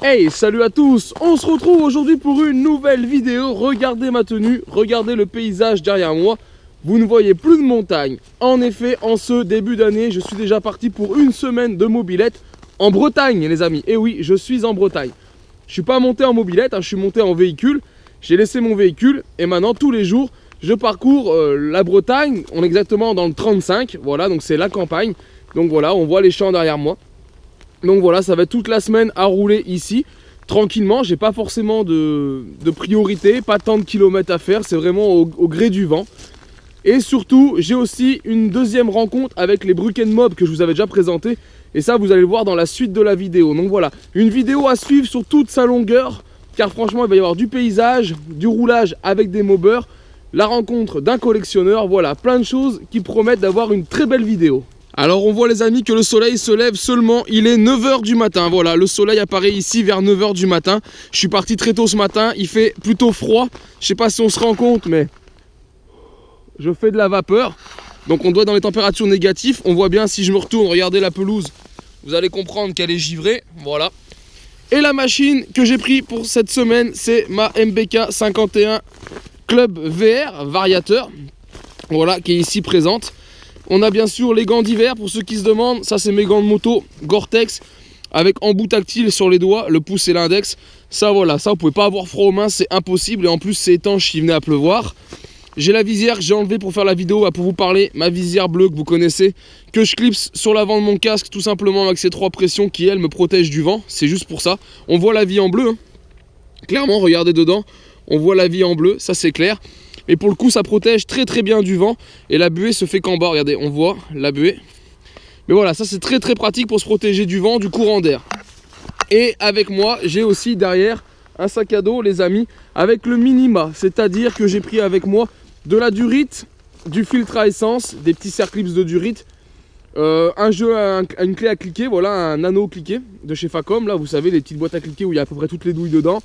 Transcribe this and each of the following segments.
Hey, salut à tous, on se retrouve aujourd'hui pour une nouvelle vidéo. Regardez ma tenue, regardez le paysage derrière moi. Vous ne voyez plus de montagne. En effet, en ce début d'année, je suis déjà parti pour une semaine de mobilette en Bretagne, les amis. Et oui, je suis en Bretagne. Je suis pas monté en mobilette, je suis monté en véhicule. J'ai laissé mon véhicule et maintenant tous les jours, je parcours la Bretagne. On est exactement dans le 35, voilà, donc c'est la campagne. Donc voilà, on voit les champs derrière moi. Donc voilà, ça va être toute la semaine à rouler ici, tranquillement. J'ai pas forcément de priorité, pas tant de kilomètres à faire, c'est vraiment au gré du vent. Et surtout, j'ai aussi une deuxième rencontre avec les Brucken Mob que je vous avais déjà présenté. Et ça, vous allez le voir dans la suite de la vidéo. Donc voilà, une vidéo à suivre sur toute sa longueur, car franchement, il va y avoir du paysage, du roulage avec des mobbers, la rencontre d'un collectionneur, voilà, plein de choses qui promettent d'avoir une très belle vidéo. Alors on voit les amis que le soleil se lève seulement, il est 9 h du matin, voilà, le soleil apparaît ici vers 9 h du matin. Je suis parti très tôt ce matin, il fait plutôt froid, je sais pas si on se rend compte mais je fais de la vapeur. Donc on doit être dans les températures négatives, on voit bien si je me retourne, regardez la pelouse, vous allez comprendre qu'elle est givrée, voilà. Et la machine que j'ai pris pour cette semaine, c'est ma MBK 51 Club VR variateur, voilà, qui est ici présente. On a bien sûr les gants d'hiver pour ceux qui se demandent, ça c'est mes gants de moto Gore-Tex avec embout tactile sur les doigts, le pouce et l'index. Ça voilà, ça vous pouvez pas avoir froid aux mains, c'est impossible et en plus c'est étanche s'il venait à pleuvoir. J'ai la visière que j'ai enlevée pour faire la vidéo, pour vous parler, ma visière bleue que vous connaissez, que je clipse sur l'avant de mon casque tout simplement avec ces 3 pressions qui elles me protègent du vent, c'est juste pour ça. On voit la vie en bleu, hein. Clairement regardez dedans, on voit la vie en bleu, ça c'est clair. Mais pour le coup ça protège très bien du vent. Et la buée se fait qu'en bas, regardez, on voit la buée. Mais voilà, ça c'est très pratique pour se protéger du vent, du courant d'air. Et avec moi, j'ai aussi derrière un sac à dos les amis, avec le minima. C'est-à-dire que j'ai pris avec moi de la durite, du filtre à essence, des petits circlips de durite, une clé à cliquer, voilà, un anneau cliqué de chez Facom. Là vous savez, les petites boîtes à cliquer où il y a à peu près toutes les douilles dedans.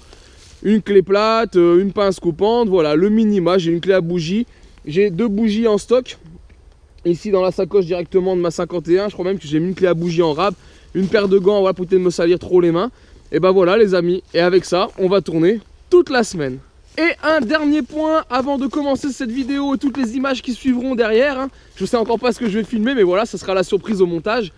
Une clé plate, une pince coupante, voilà, le minima, j'ai une clé à bougie, j'ai 2 bougies en stock, ici dans la sacoche directement de ma 51, je crois même que j'ai mis une clé à bougie en rab, une paire de gants, voilà, pour éviter de me salir trop les mains, et ben voilà les amis, et avec ça, on va tourner toute la semaine. Et un dernier point avant de commencer cette vidéo et toutes les images qui suivront derrière, hein, je sais encore pas ce que je vais filmer, mais voilà, ça sera la surprise au montage.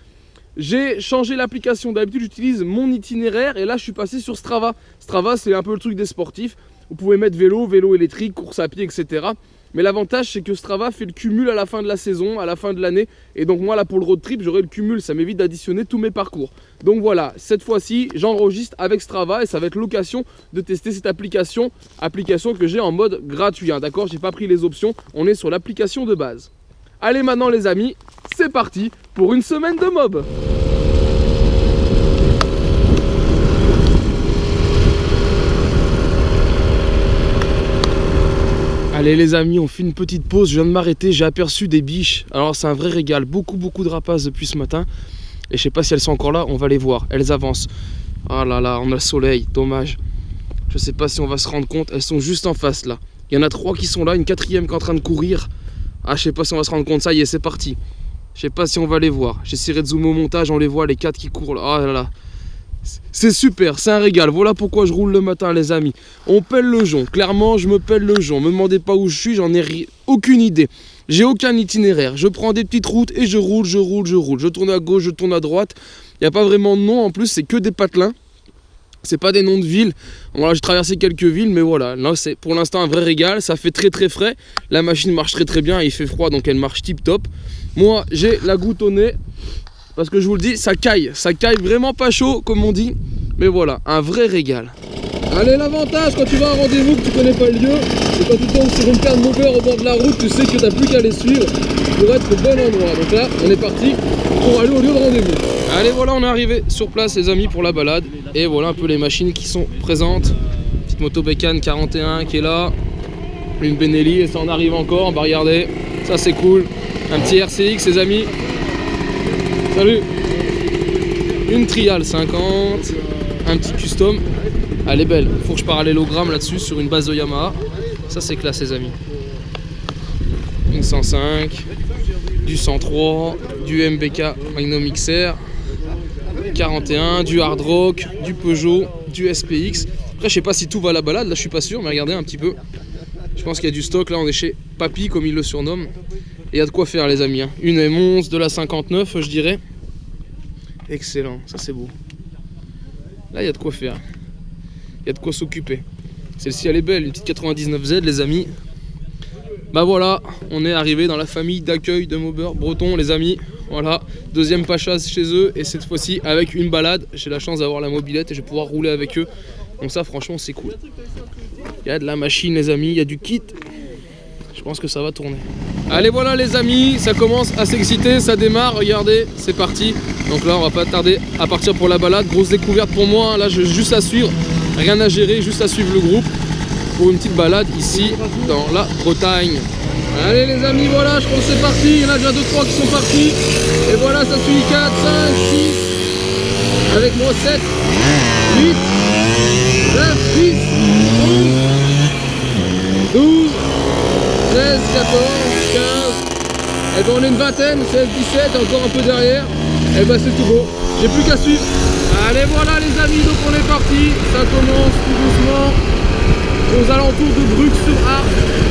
J'ai changé l'application, d'habitude j'utilise mon itinéraire et là je suis passé sur Strava. Strava c'est un peu le truc des sportifs, vous pouvez mettre vélo, vélo électrique, course à pied, etc. Mais l'avantage c'est que Strava fait le cumul à la fin de la saison, à la fin de l'année. Et donc moi là pour le road trip j'aurai le cumul, ça m'évite d'additionner tous mes parcours. Donc voilà, cette fois-ci j'enregistre avec Strava et ça va être l'occasion de tester cette application que j'ai en mode gratuit, hein, d'accord, j'ai pas pris les options, on est sur l'application de base. Allez maintenant les amis, c'est parti pour une semaine de mob. Allez les amis, on fait une petite pause, je viens de m'arrêter, j'ai aperçu des biches. Alors c'est un vrai régal, beaucoup de rapaces depuis ce matin. Et je sais pas si elles sont encore là, on va les voir, elles avancent. Ah là là, on a le soleil, dommage. Je sais pas si on va se rendre compte, elles sont juste en face là. Il y en a 3 qui sont là, une 4e qui est en train de courir. Ah je sais pas si on va se rendre compte, ça y est c'est parti. Je sais pas si on va les voir, j'essaierai de zoomer au montage, on les voit les 4 qui courent là. Oh là là. C'est super, c'est un régal, voilà pourquoi je roule le matin les amis. On pèle le jonc, clairement je me pèle le jonc. Me demandez pas où je suis, j'en ai aucune idée. J'ai aucun itinéraire, je prends des petites routes et je roule. Je tourne à gauche, je tourne à droite. Il n'y a pas vraiment de nom en plus, c'est que des patelins. C'est pas des noms de villes. Voilà, j'ai traversé quelques villes, mais voilà, là c'est pour l'instant un vrai régal. Ça fait très frais. La machine marche très bien, il fait froid donc elle marche tip top. Moi j'ai la goutte au nez parce que je vous le dis, ça caille vraiment pas chaud comme on dit. Mais voilà, un vrai régal. Allez, l'avantage quand tu vas à un rendez-vous que tu connais pas le lieu, c'est quand tu tombes sur une paire de mobbers au bord de la route, tu sais que t'as plus qu'à les suivre pour être au bon endroit. Donc là, on est parti pour aller au lieu de rendez-vous. Allez, voilà, on est arrivé sur place les amis pour la balade. Et voilà un peu les machines qui sont présentes. Petite moto Bécane 41 qui est là. Une Benelli et ça en arrive encore, on va regarder. Ça c'est cool. Un petit RCX les amis. Salut. Une Trial 50. Un petit custom. Elle est belle, faut que je parallélogramme là-dessus sur une base de Yamaha. Ça c'est classe les amis. Une 105, du 103, du MBK Magnum XR. 41, du hard rock, du Peugeot, du SPX. Après, je sais pas si tout va à la balade, là je suis pas sûr, mais regardez un petit peu. Je pense qu'il y a du stock, là on est chez Papy, comme il le surnomme. Et il y a de quoi faire, les amis. Hein. Une M11 de la 59, je dirais. Excellent, ça c'est beau. Là, il y a de quoi faire. Il y a de quoi s'occuper. Celle-ci, elle est belle, une petite 99Z, les amis. Bah voilà, on est arrivé dans la famille d'accueil de Maubert Breton, les amis. Voilà, deuxième Pachas chez eux, et cette fois-ci avec une balade. J'ai la chance d'avoir la mobilette et je vais pouvoir rouler avec eux. Donc ça, franchement, c'est cool. Il y a de la machine, les amis, il y a du kit. Je pense que ça va tourner. Allez, voilà les amis, ça commence à s'exciter, ça démarre, regardez, c'est parti. Donc là, on va pas tarder à partir pour la balade. Grosse découverte pour moi, hein. Là, je juste à suivre, rien à gérer, juste à suivre le groupe pour une petite balade ici dans la Bretagne. Allez les amis, voilà, je pense que c'est parti. Il y en a déjà 2-3 qui sont partis. Et voilà, ça suit 4, 5, 6. Avec moi 7, 8, 9, 10, 11, 12, 13, 14, 15. Et ben on est une vingtaine, 16, 17, encore un peu derrière. Et ben c'est tout beau. J'ai plus qu'à suivre. Allez voilà les amis, donc on est parti. Ça commence tout doucement aux alentours de Bruck-sur-Arc.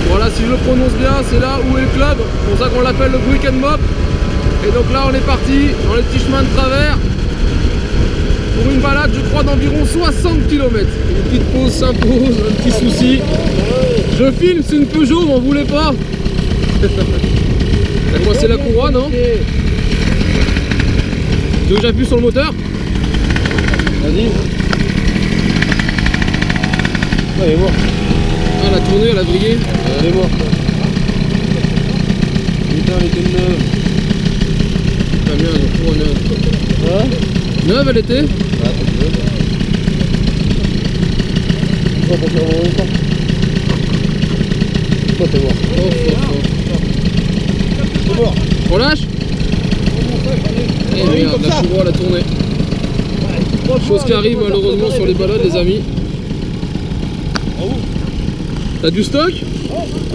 Voilà, si je le prononce bien, c'est là où est le club. C'est pour ça qu'on l'appelle le Brick and Mop. Et donc là on est parti dans les petits chemins de travers pour une balade, je crois, d'environ 60 km. Une petite pause s'impose, un petit souci. Je filme, c'est une Peugeot, m'en voulez pas. Moi c'est la courroie, non? Tu veux que j'appuie sur le moteur? Vas-y. Elle est morte. Ah, elle a tourné, elle a brillé. Elle est morte. Putain, elle était neuve. Ah merde, elle est trop neuve. Hein? Neuve, elle était? Ah, c'est neuve. Pourquoi t'as fait un temps? Pourquoi t'es mort? C'est mort. On lâche? Eh merde, la courroie, elle a tourné. Chose qui arrive malheureusement sur les balades, les amis. T'as du stock?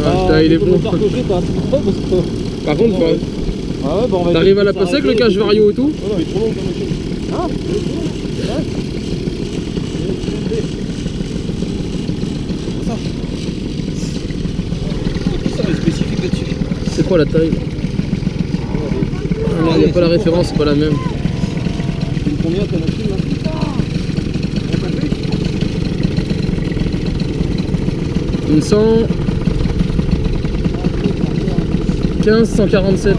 Ah, il est bon. Par contre, t'arrives à la passer avec le cache vario et tout? Non, il est trop long comme machine. Ah, c'est quoi la taille? Il n'y a pas la référence, c'est pas la même. Combien ta machine là? Une 115, 147.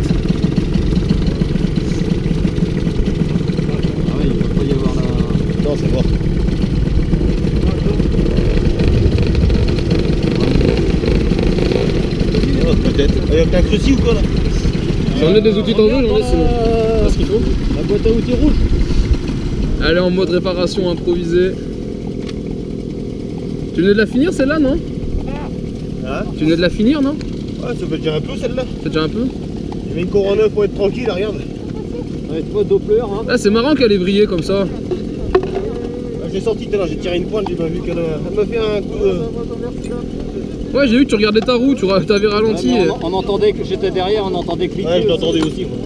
Ah oui, il va pas y avoir la... Non, c'est mort. Oh, peut-être. Il y a un cruci ou quoi là? J'en ai des outils tendus, j'en ai sinon. C'est ce qu'il faut. La boîte à outils rouge. Allez, en mode réparation improvisée. Tu venais de la finir celle-là, non? Hein? Tu venais de la finir, non? Ouais, ça fait déjà un peu celle-là. Ça fait déjà un peu? J'ai mis une couronne neuve pour être tranquille, regarde. Ouais, tu vois, Doppler, hein. Ah, c'est marrant qu'elle ait brillé comme ça. J'ai sorti tout à l'heure, j'ai tiré une pointe, j'ai pas vu qu'elle m'a fait un coup de... Ouais, j'ai vu que tu regardais ta roue, tu avais ralenti. Ouais, on entendait que j'étais derrière, on entendait cliquer. Ouais, je l'entendais aussi. Moi.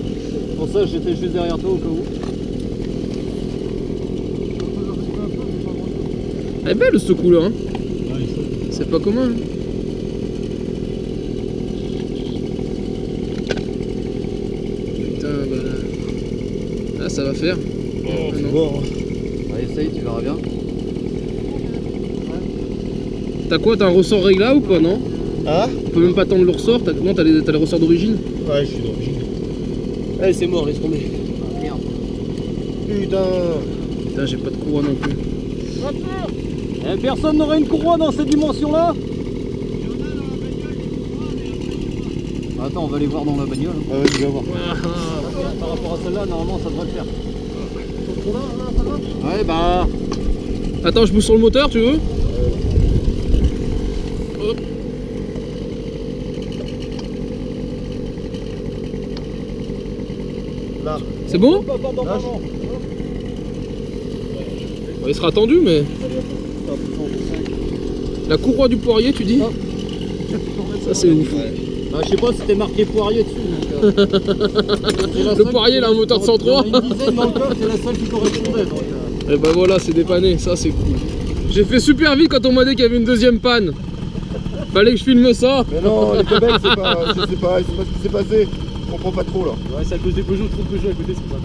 Pour ça, j'étais juste derrière toi au cas où. Elle est belle cette couleur, hein. Ouais, c'est pas commun. Hein. Putain, bah... Ah, ça va faire. Oh, c'est bon. Ouais, essaye, tu verras bien. T'as quoi? T'as un ressort réglable ou quoi, non? Ah? On peut même pas tendre le ressort? Non, t'as les ressorts d'origine? Ouais, je suis d'origine. Allez, c'est mort, laisse tomber. Ah, merde. Putain. Putain, j'ai pas de courroie non plus. Eh, personne n'aurait une courroie dans cette dimension-là? Attends, on va aller voir dans la bagnole. Ah ouais, tu vas voir. Par rapport à celle-là, normalement, ça devrait le faire. Ouais, bah... Attends, je pousse sur le moteur, tu veux? Hop. Là. C'est bon? Il sera tendu, mais... La courroie du poirier, tu dis? Ça, c'est ouf. Bah, je sais pas si c'était marqué poirier dessus. Donc, Le Poirier, il a un moteur de 103. Une dizaine dans le coffre, c'est la seule qui correspondait. Donc, Et bah voilà, c'est dépanné, ça c'est cool. J'ai fait super vite quand on m'a dit qu'il y avait une deuxième panne. Fallait que je filme ça. Mais non, les Québec, c'est pas ce qui s'est passé. Je comprends pas trop là. ouais, c'est à cause des Peugeot, trop de Peugeot à côté, c'est pour ça.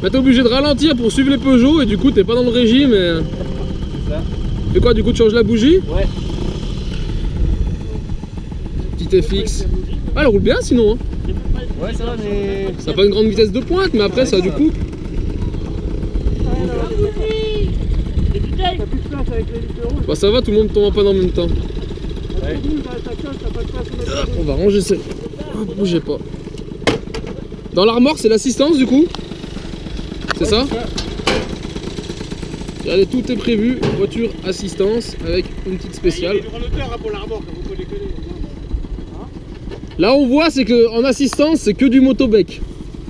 Bah t'es obligé de ralentir pour suivre les Peugeot et du coup t'es pas dans le régime et... C'est ça. Et quoi, du coup tu changes la bougie? Ouais. Petit FX. Ah, elle roule bien sinon hein. Ouais, ça va, mais. Ça n'a pas une grande vitesse de pointe, mais après ça a du coup. T'as plus de place avec les litres rouges. Bah ça va, tout le monde tombe en panne en même temps. Ouais. T'as pas de place. On va ranger ça. Bougez pas. Dans l'armoire, c'est l'assistance du coup. C'est ça? Regardez, tout est prévu. Voiture assistance avec une petite spéciale. Il y a du renoteur pour l'armoire, comme vous pouvez les connaître. Là, on voit, c'est que en assistance, c'est que du motobec.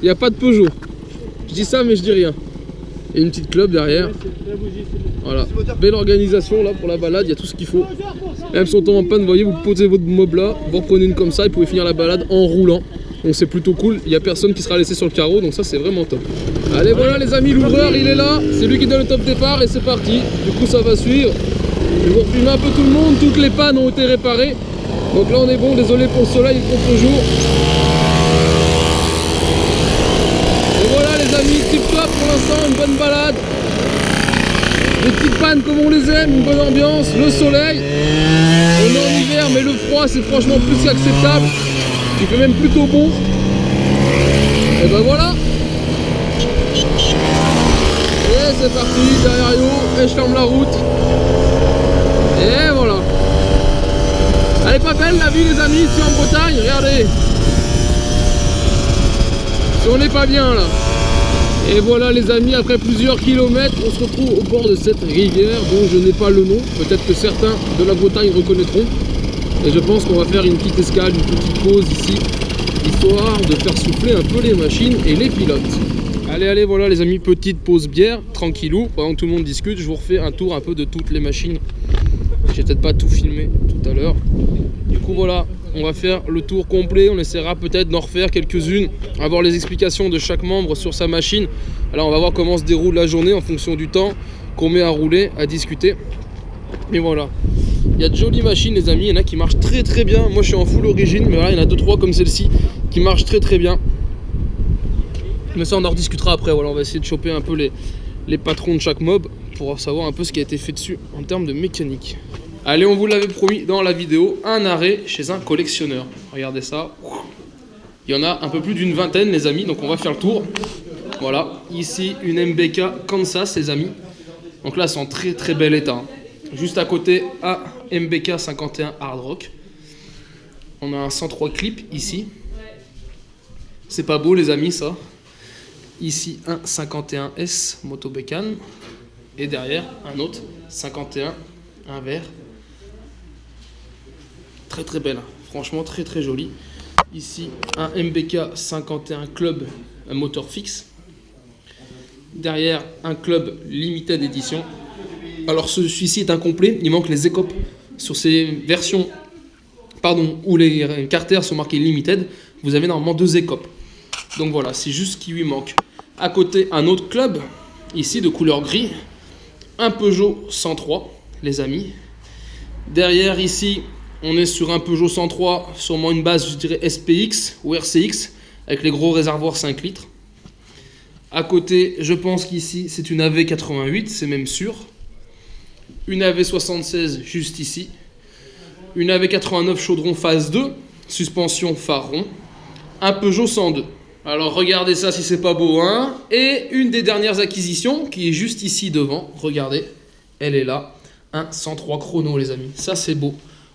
Il n'y a pas de Peugeot. Je dis ça, mais je dis rien. Et une petite club derrière. Voilà. Belle organisation là pour la balade. Il y a tout ce qu'il faut. Même si on tombe en panne, vous voyez, vous posez votre mob là, vous reprenez une comme ça et vous pouvez finir la balade en roulant. Donc c'est plutôt cool. Il n'y a personne qui sera laissé sur le carreau, donc ça c'est vraiment top. Allez, voilà les amis, l'ouvreur il est là. C'est lui qui donne le top départ et c'est parti. Du coup, ça va suivre. Je vais vous refilmer un peu tout le monde. Toutes les pannes ont été réparées. Donc là on est bon, désolé pour le soleil et le contre-jour. Et voilà les amis, tip top pour l'instant, une bonne balade. Des petites pannes comme on les aime, une bonne ambiance, le soleil. On est en hiver mais le froid c'est franchement plus qu'acceptable. Il fait même plutôt bon. Et ben voilà. Et c'est parti, derrière Yo, et je ferme la route. Et voilà. Elle est pas belle la vie les amis ici en Bretagne, regardez. Si on n'est pas bien là. Et voilà les amis, après plusieurs kilomètres, on se retrouve au bord de cette rivière dont je n'ai pas le nom. Peut-être que certains de la Bretagne reconnaîtront. Et je pense qu'on va faire une petite escale, une petite pause ici, histoire de faire souffler un peu les machines et les pilotes. Allez, voilà les amis, petite pause bière, tranquillou. Pendant que tout le monde discute, je vous refais un tour un peu de toutes les machines. J'ai peut-être pas tout filmé tout à l'heure. Du coup voilà, on va faire le tour complet. On essaiera peut-être d'en refaire quelques-unes, avoir les explications de chaque membre sur sa machine. Alors on va voir comment se déroule la journée en fonction du temps qu'on met à rouler, à discuter. Mais voilà, il y a de jolies machines les amis, il y en a qui marchent très très bien. Moi je suis en full origine, mais voilà, il y en a 2-3 comme celle-ci qui marchent très très bien. Mais ça on en rediscutera après. Voilà, on va essayer de choper un peu les patrons de chaque mob pour savoir un peu ce qui a été fait dessus en termes de mécanique. Allez, on vous l'avait promis dans la vidéo, un arrêt chez un collectionneur. Regardez ça. Il y en a un peu plus d'une vingtaine les amis, donc on va faire le tour. Voilà, ici une MBK Kansas les amis. Donc là c'est en très très bel état. Juste à côté, un MBK 51 Hard Rock. On a un 103 clip ici. C'est pas beau les amis ça. Ici un 51S Moto Bécane. Et derrière un autre 51, un vert. Très très belle, franchement très très joli. Ici un MBK 51 Club, un moteur fixe. Derrière un Club Limited Edition. Alors celui-ci est incomplet, il manque les écopes sur ces versions, pardon, où les carters sont marqués Limited. Vous avez normalement 2 écopes. Donc voilà, c'est juste ce qui lui manque. À côté un autre Club, ici de couleur gris. Un Peugeot 103 les amis. Derrière ici on est sur un Peugeot 103, sûrement une base je dirais SPX ou RCX avec les gros réservoirs 5 litres. À côté je pense qu'ici c'est une AV88, c'est même sûr. Une AV76 juste ici. Une AV89 chaudron phase 2, suspension phare rond. Un Peugeot 102. Alors regardez ça si c'est pas beau hein. Et une des dernières acquisitions qui est juste ici devant, regardez, elle est là, un 103 chrono les amis, ça c'est beau,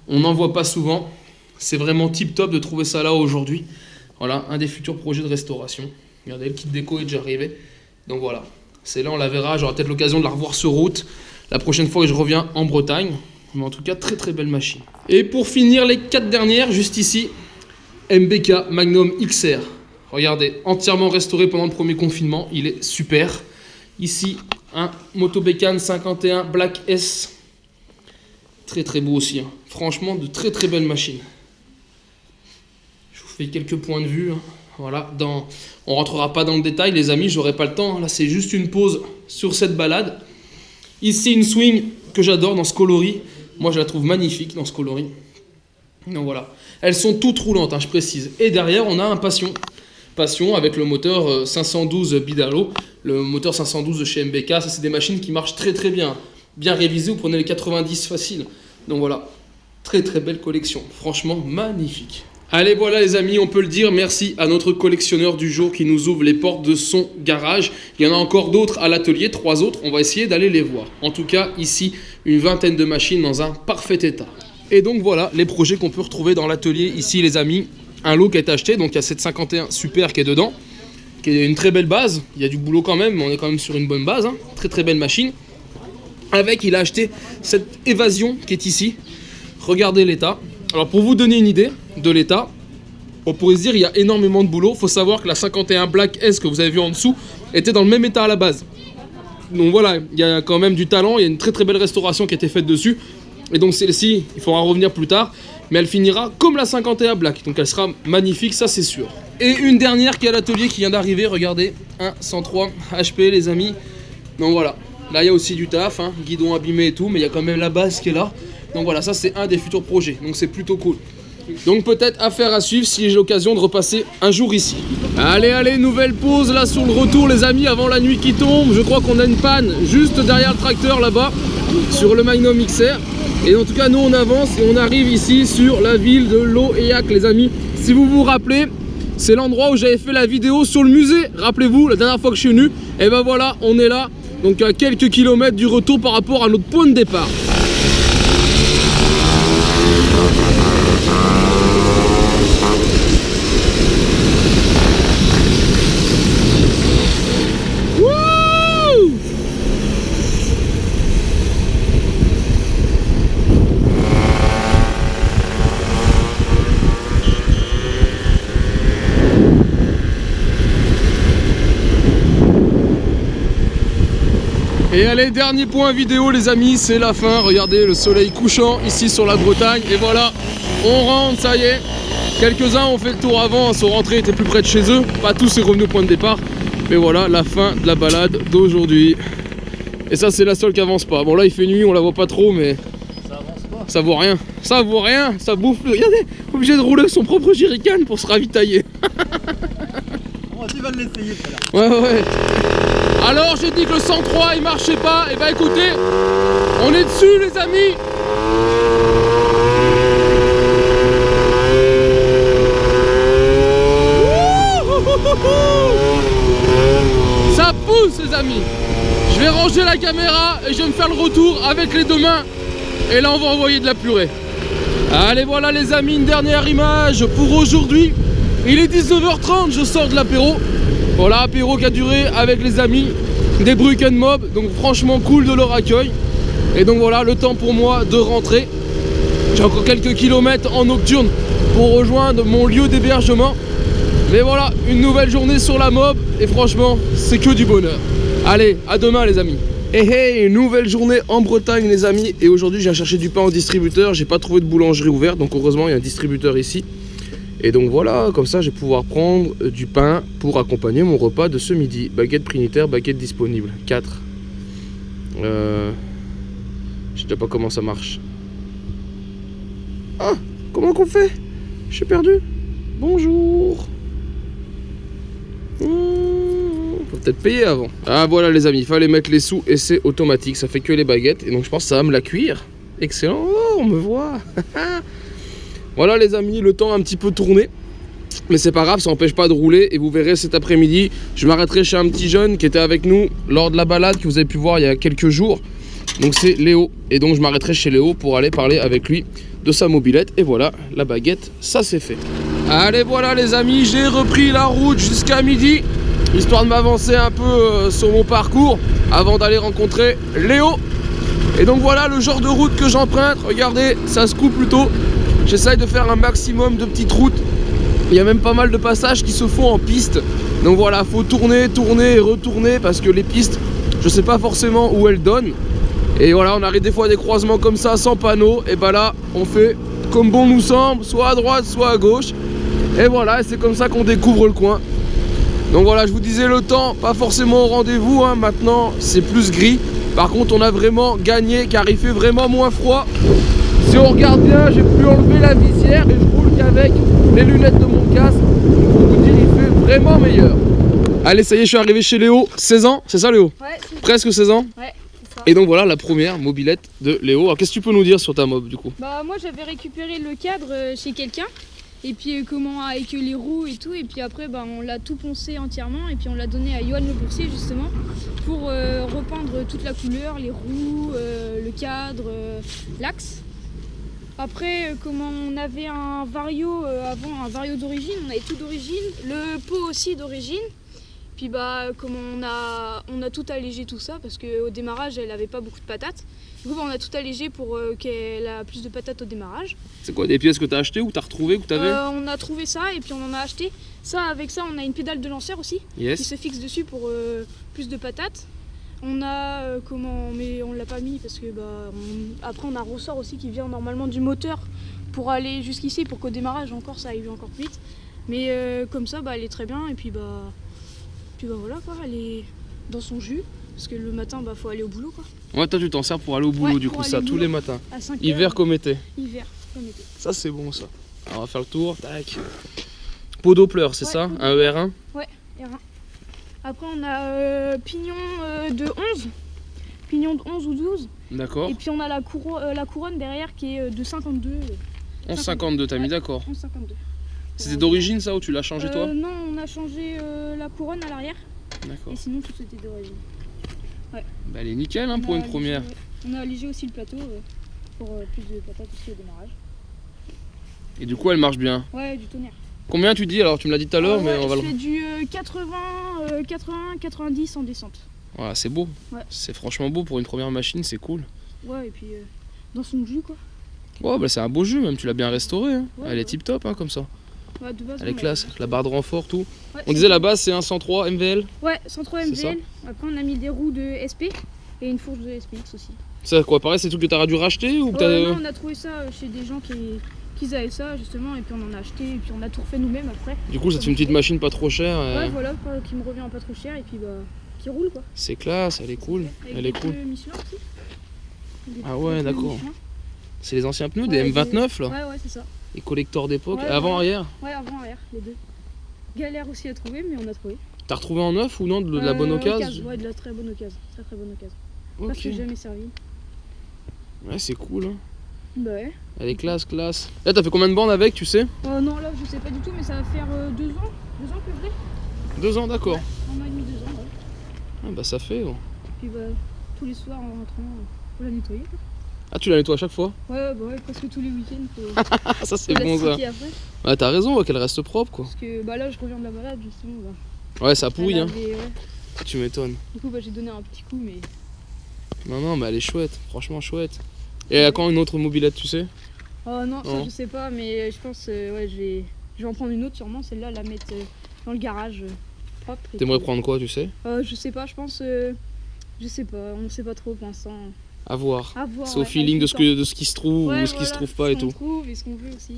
on n'en voit pas souvent, c'est vraiment tip top de trouver ça là aujourd'hui. Voilà, un des futurs projets de restauration, regardez le kit déco est déjà arrivé, donc voilà, c'est là on la verra, j'aurai peut-être l'occasion de la revoir sur route la prochaine fois que je reviens en Bretagne, mais en tout cas très très belle machine. Et pour finir les 4 dernières, juste ici, MBK Magnum XR. Regardez, entièrement restauré pendant le premier confinement, il est super. Ici, un Moto Bécane 51 Black S. Très très beau aussi, hein. Franchement, de très très belles machines. Je vous fais quelques points de vue. Hein. Voilà, on rentrera pas dans le détail les amis, j'aurai pas le temps. Là c'est juste une pause sur cette balade. Ici une swing que j'adore dans ce coloris. Moi je la trouve magnifique dans ce coloris. Donc voilà, elles sont toutes roulantes, hein, je précise. Et derrière on a un Passion. Passion avec le moteur 512 Bidalo. Le moteur 512 de chez MBK, ça c'est des machines qui marchent très très bien. Bien révisées, vous prenez les 90 faciles. Donc voilà, très très belle collection, franchement magnifique. Allez voilà les amis, on peut le dire, merci à notre collectionneur du jour qui nous ouvre les portes de son garage. Il y en a encore d'autres à l'atelier, 3 autres, on va essayer d'aller les voir. En tout cas ici, une vingtaine de machines dans un parfait état. Et donc voilà les projets qu'on peut retrouver dans l'atelier ici les amis. Un lot qui a été acheté, donc il y a cette 51 Super qui est dedans, qui est une très belle base. Il y a du boulot quand même, mais on est quand même sur une bonne base, hein. Très très belle machine. Avec, il a acheté cette Évasion qui est ici. Regardez l'état. Alors pour vous donner une idée de l'état, on pourrait se dire il y a énormément de boulot. Il faut savoir que la 51 Black S que vous avez vu en dessous était dans le même état à la base. Donc voilà, il y a quand même du talent, il y a une très très belle restauration qui a été faite dessus. Et donc celle-ci, il faudra revenir plus tard, mais elle finira comme la 51 Black. Donc elle sera magnifique, ça c'est sûr. Et une dernière qui est à l'atelier qui vient d'arriver, regardez, 103 HP les amis. Donc voilà, là il y a aussi du taf, hein, guidon abîmé et tout, mais il y a quand même la base qui est là. Donc voilà, ça c'est un des futurs projets, donc c'est plutôt cool. Donc peut-être affaire à suivre si j'ai l'occasion de repasser un jour ici. Allez, nouvelle pause là sur le retour les amis, avant la nuit qui tombe. Je crois qu'on a une panne juste derrière le tracteur là-bas, sur le Magnum XR. Et en tout cas nous on avance et on arrive ici sur la ville de Loyac les amis. Si vous vous rappelez, c'est l'endroit où j'avais fait la vidéo sur le musée. Rappelez-vous, la dernière fois que je suis venu, et ben voilà, on est là. Donc à quelques kilomètres du retour par rapport à notre point de départ. Et allez, dernier point vidéo les amis, c'est la fin. Regardez le soleil couchant ici sur la Bretagne. Et voilà, on rentre, ça y est. Quelques-uns ont fait le tour avant, sont rentrés, étaient plus près de chez eux. Pas tous sont revenus au point de départ. Mais voilà, la fin de la balade d'aujourd'hui. Et ça c'est la seule qui avance pas. Bon là il fait nuit, on la voit pas trop, mais Ça avance pas. ça vaut rien. Ça vaut rien, ça bouffe. Regardez, obligé de rouler son propre jerrycan pour se ravitailler. Tu vas l'essayer tout à l'heure. Ouais. Alors j'ai dit que le 103 il marchait pas, et bah écoutez, on est dessus les amis. Ça pousse les amis. Je vais ranger la caméra et je vais me faire le retour avec les deux mains. Et là on va envoyer de la purée. Allez voilà les amis, une dernière image pour aujourd'hui. Il est 19h30, je sors de l'apéro. Voilà, apéro qui a duré avec les amis des Brucken Mob. Donc franchement cool de leur accueil. Et donc voilà, le temps pour moi de rentrer. J'ai encore quelques kilomètres en nocturne pour rejoindre mon lieu d'hébergement. Mais voilà, une nouvelle journée sur la Mob. Et franchement, c'est que du bonheur. Allez, à demain les amis. Hey, une nouvelle journée en Bretagne les amis. Et aujourd'hui, j'ai cherché du pain au distributeur. J'ai pas trouvé de boulangerie ouverte. Donc heureusement, il y a un distributeur ici. Et donc voilà, comme ça je vais pouvoir prendre du pain pour accompagner mon repas de ce midi. Baguette Trinitaire, baguette disponible, 4. Je sais déjà pas comment ça marche. Ah, comment qu'on fait? Je suis perdu. Bonjour. Faut peut-être payer avant. Ah voilà les amis, il fallait mettre les sous et c'est automatique, ça fait que les baguettes. Et donc je pense que ça va me la cuire. Excellent, oh, on me voit. Voilà les amis, le temps a un petit peu tourné. Mais c'est pas grave, ça n'empêche pas de rouler. Et vous verrez cet après-midi, je m'arrêterai chez un petit jeune qui était avec nous lors de la balade que vous avez pu voir il y a quelques jours. Donc c'est Léo. Et donc je m'arrêterai chez Léo pour aller parler avec lui de sa mobilette. Et voilà, la baguette, ça c'est fait. Allez voilà les amis, j'ai repris la route jusqu'à midi, histoire de m'avancer un peu sur mon parcours avant d'aller rencontrer Léo. Et donc voilà le genre de route que j'emprunte. Regardez, ça se coupe plutôt. J'essaye de faire un maximum de petites routes. Il y a même pas mal de passages qui se font en piste. Donc voilà, faut tourner, tourner et retourner parce que les pistes, je sais pas forcément où elles donnent. Et voilà, on arrive des fois à des croisements comme ça sans panneau. Et bah là, on fait comme bon nous semble, soit à droite, soit à gauche. Et voilà, c'est comme ça qu'on découvre le coin. Donc voilà, je vous disais le temps, pas forcément au rendez-vous, hein. Maintenant c'est plus gris. Par contre on a vraiment gagné car il fait vraiment moins froid. Si on regarde bien, j'ai pu enlever la visière et je roule qu'avec les lunettes de mon casque. Pour vous dire, il fait vraiment meilleur. Allez, ça y est, je suis arrivé chez Léo. 16 ans, c'est ça Léo? Ouais, c'est ça. Presque 16 ans. Ouais, c'est ça. Et donc voilà la première mobilette de Léo. Alors qu'est-ce que tu peux nous dire sur ta mob du coup? Bah moi j'avais récupéré le cadre chez quelqu'un. Et puis comment avec les roues et tout. Et puis après bah, on l'a tout poncé entièrement. Et puis on l'a donné à Johan Le Boursier justement. Pour repeindre toute la couleur, les roues, le cadre, l'axe. Après, comment on avait un vario avant, un vario d'origine, on avait tout d'origine, le pot aussi d'origine. Puis bah, comment on a tout allégé tout ça parce qu'au démarrage elle avait pas beaucoup de patates. Du coup, bah, on a tout allégé pour qu'elle ait plus de patates au démarrage. C'est quoi, des pièces que tu as achetées ou tu as retrouvé que tu avais? On a trouvé ça et puis on en a acheté. Ça, avec ça, on a une pédale de lanceur aussi qui Yes. se fixe dessus pour plus de patates. On a mais on l'a pas mis parce que bah, après on a un ressort aussi qui vient normalement du moteur pour aller jusqu'ici pour qu'au démarrage encore ça aille encore plus vite. Mais comme ça bah, elle est très bien et puis bah voilà quoi, elle est dans son jus parce que le matin bah faut aller au boulot quoi. Ouais, toi tu t'en sers pour aller au boulot Ouais, du pour coup aller ça au tous boulot. les matins. À 5 heures, Hiver comme été. hiver comme été. Ça c'est bon ça. Alors on va faire le tour, tac. Pot Doppler, c'est Ouais, ça? pot Un ER1? Ouais, R1. Après on a pignon de 11. Pignon de 11 ou 12. D'accord. Et puis on a la couronne derrière qui est de 52. 11,52, t'as mis d'accord. 11,52. C'était d'origine ça ou tu l'as changé toi? Non, on a changé la couronne à l'arrière. D'accord. Et sinon tout était d'origine. Bah elle est nickel hein, pour On a une première. allégé, ouais. On a allégé aussi le plateau pour plus de patates aussi au démarrage. Et du coup elle marche bien. Ouais, du tonnerre. Combien tu dis? Alors tu me l'as dit tout à l'heure mais on va Je le... fais du 80, 90 en descente. Voilà, c'est beau. Ouais. C'est franchement beau pour une première machine, c'est cool. Ouais, et puis dans son jus quoi. Ouais bah c'est un beau jeu même, tu l'as bien restauré hein. Ouais, Elle est ouais. tip top hein, comme ça. Ouais, de base, Elle est on classe, avec la barre de renfort tout. Ouais, On disait la base c'est un 103 MVL. Ouais, 103 C'est ça. MVL. Après on a mis des roues de SP et une fourche de SPX aussi. Ça quoi, pareil c'est tout que t'aurais dû racheter ou que t'as... Non, on a trouvé ça chez des gens qui avaient ça justement et puis on en a acheté et puis on a tout refait nous-mêmes après. Du coup ça te fait une petite machine pas trop chère. Ouais, voilà, qui me revient pas trop cher et puis bah qui roule quoi. C'est classe, elle est cool. Avec Elle des est cool. pneus Michelin aussi. Des Ah ouais, pneus d'accord. Michelin. C'est les anciens pneus, Ouais, des M29 là. Ouais, c'est ça. Les collecteurs d'époque, Ouais, avant-arrière. Ouais, avant, arrière, les deux. Galère aussi à trouver, mais on a trouvé. T'as retrouvé en neuf ou non de la bonne occasion? Ouais, de la très bonne occasion. Très très bonne occasion. Parce Ok. que j'ai jamais servi. Ouais, c'est cool. Hein. Bah ouais. Elle est classe, classe. Là, t'as fait combien de bandes avec, tu sais? Non, là, je sais pas du tout, mais ça va faire 2 ans. 2 ans que je l'ai. 2 ans, d'accord. 1 an et demi, 2 ans, ouais. Ah, bah ça fait. Oh. Puis bah, tous les soirs en rentrant, faut la nettoyer. Quoi. Ah, tu la nettoies à chaque fois? Ouais, bah ouais, presque tous les week-ends. Faut Ah, ça c'est la bon ça. sticker après. Ouais, t'as raison, ouais, qu'elle reste propre quoi. Parce que bah là, je reviens de la balade, justement. Bah, Ouais, ça pourrit, hein. ouais. Tu m'étonnes. Du coup, bah, j'ai donné un petit coup, mais. Non, non, mais elle est chouette. Franchement, chouette. Et à quand une autre mobilette, tu sais? Oh non, ça Non. je sais pas, mais je pense, ouais, je vais en prendre une autre sûrement, celle-là, la mettre dans le garage propre. et T'aimerais puis- prendre quoi, tu sais? Je sais pas, je pense, je sais pas, on sait pas trop pour l'instant. À voir. À voir. C'est au ouais, feeling de avec ce, le temps. de ce qui se trouve Ouais, ou ce qui se voilà, trouve pas et ce qu'on tout. trouve et ce qu'on veut aussi.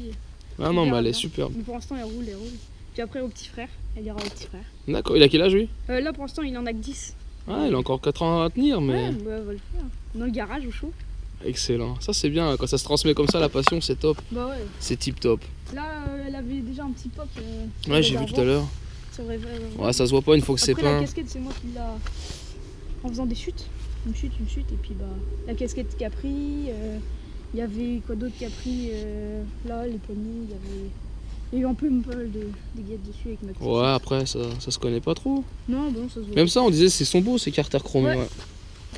Ah non, On mais verra elle est bien. superbe. Mais pour l'instant, elle roule, elle roule. Puis après, au petit frère, elle ira au petit frère. D'accord, il a quel âge lui? Là, pour l'instant, il en a que 10. Ah, il a encore 4 ans à tenir, mais Ouais, bah, on va le faire. Dans le garage, au chaud. excellent. Ça c'est bien, quand ça se transmet comme ça, la passion, c'est top. Bah ouais. C'est tip top. Là, elle avait déjà un petit pop. Ouais, j'ai vu tout à l'heure. C'est vrai, Ouais, ça se voit pas une fois que c'est Après, la peint. casquette, c'est moi qui l'a. En faisant des chutes. Une chute, et puis bah. La casquette qui a pris. Il y avait quoi d'autre qui a pris là, les poignées, il y a eu un peu des guettes dessus avec ma petite. Ouais, après ça se connaît pas trop. Non, bon, ça se voit. Même ça, on disait c'est son beau ces carters chromés. Ouais. Ouais.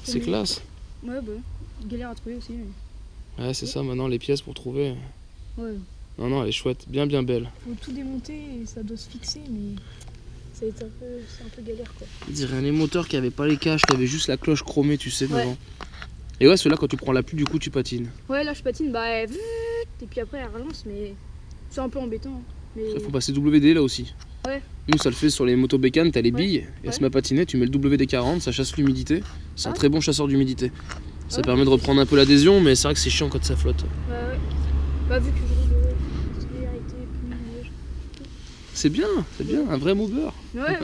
C'est classe. Ouais, bah. Galère à trouver aussi. Mais... Ouais, c'est ça maintenant les pièces pour trouver. Ouais. Non, non, elle est chouette, bien belle. Faut tout démonter et ça doit se fixer, mais ça va être c'est un peu galère quoi. On dirait les moteurs qui avaient pas les caches, qui avaient juste la cloche chromée, tu sais, Ouais. devant. Et ouais, ceux-là, quand tu prends la pluie, du coup, tu patines. Ouais, là je patine, bah elle... et puis après elle relance, mais c'est un peu embêtant. Hein. Mais... Il faut passer WD là aussi. Ouais. Nous, ça le fait sur les motos bécanes, t'as les Ouais. billes, et elle Ouais. se met à patiner, tu mets le WD-40, ça chasse l'humidité. C'est un Ah. très bon chasseur d'humidité. Ça Ah. permet de reprendre un peu l'adhésion, mais c'est vrai que c'est chiant quand ça flotte. Bah ouais. Bah vu que je roule régularité, plus neige. C'est bien, un vrai mover. Ouais.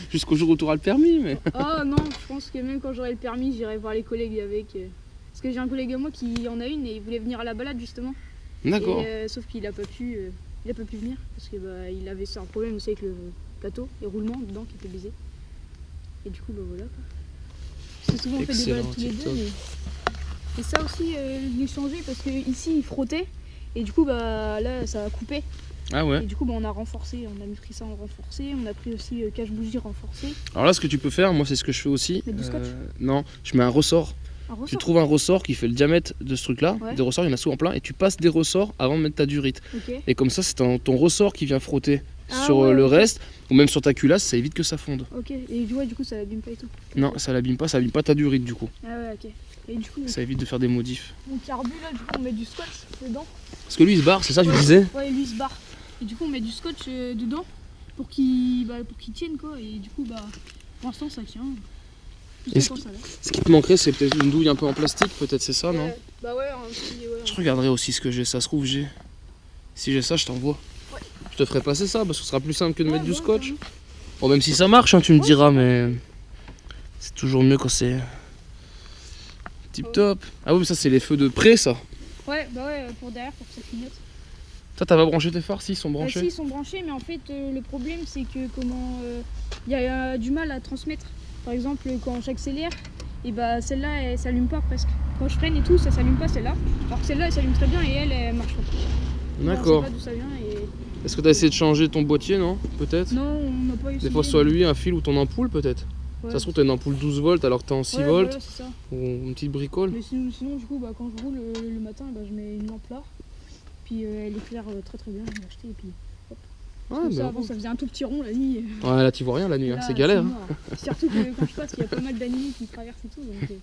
Jusqu'au jour où tu auras le permis, mais... Oh non, je pense que même quand j'aurai le permis, j'irai voir les collègues avec. Parce que j'ai un collègue à moi qui en a une et il voulait venir à la balade justement. D'accord. Sauf qu'il a pas pu venir parce que il avait un problème aussi avec le plateau, les roulements dedans qui étaient baisés. Et du coup voilà quoi. Parce que souvent on fait des balades tous les deux. Et ça aussi je l'ai changé parce que ici il frottait et du coup là ça a coupé. Ah ouais. Et du coup on a renforcé, on a mis pris ça en renforcé, on a pris aussi cache-bougie renforcé. Alors là ce que tu peux faire, moi c'est ce que je fais aussi. Mettre du scotch non, je mets un ressort. Tu trouves un ressort qui fait le diamètre de ce truc là, des ressorts il y en a souvent plein, et tu passes des ressorts avant de mettre ta durite. Et comme ça c'est ton ressort qui vient frotter sur le reste, ou même sur ta culasse, ça évite que ça fonde. Ok, et du coup ça l'abîme pas et tout? Non, ça l'abîme pas ta durite du coup. Ah ouais, ok. Et du coup, ça évite de faire des modifs. Mon carbu là, du coup on met du scotch dedans. Parce que lui il se barre, c'est ça que tu disais? Ouais, lui il se barre. Et du coup on met du scotch dedans pour qu'il tienne quoi, et du coup pour l'instant ça tient. Et ce qui te manquerait, c'est peut-être une douille un peu en plastique, peut-être c'est ça, non? Bah ouais, un petit, je regarderai aussi ce que j'ai, ça se trouve j'ai. Si j'ai ça, je t'envoie. Ouais. Je te ferai passer ça, parce que ce sera plus simple que de mettre du scotch. Bon, même si ça marche, hein, tu me diras, mais c'est toujours mieux quand c'est tip top. Ah oui, mais ça c'est les feux de près, ça? Ouais, bah ouais, pour derrière, pour que ça clignote. Toi, t'as pas branché tes phares? Si, ils sont branchés. Si, ils sont branchés, mais en fait, le problème c'est que il y a du mal à transmettre. Par exemple, quand j'accélère, et celle-là elle s'allume pas presque. Quand je freine et tout, ça s'allume pas celle-là. Alors que celle-là elle s'allume très bien et elle marche pas. D'accord. Je sais pas d'où ça vient. Est-ce que t'as essayé de changer ton boîtier, non? Peut-être? Non, on n'a pas essayé. Des fois, soit lui, un fil ou ton ampoule, peut-être. Ouais. Ça se trouve, t'as une ampoule 12 volts alors que t'es en 6 volts. Voilà, c'est ça. Ou une petite bricole. Mais sinon du coup, quand je roule le matin, je mets une lampe là. Puis elle éclaire très bien. Je l'ai acheté et puis hop. Avant ça faisait un tout petit rond la nuit. Ouais, là tu vois rien la nuit, c'est galère. Hein. Surtout que quand je passe, il y a pas mal d'animaux qui traversent et tout. Donc...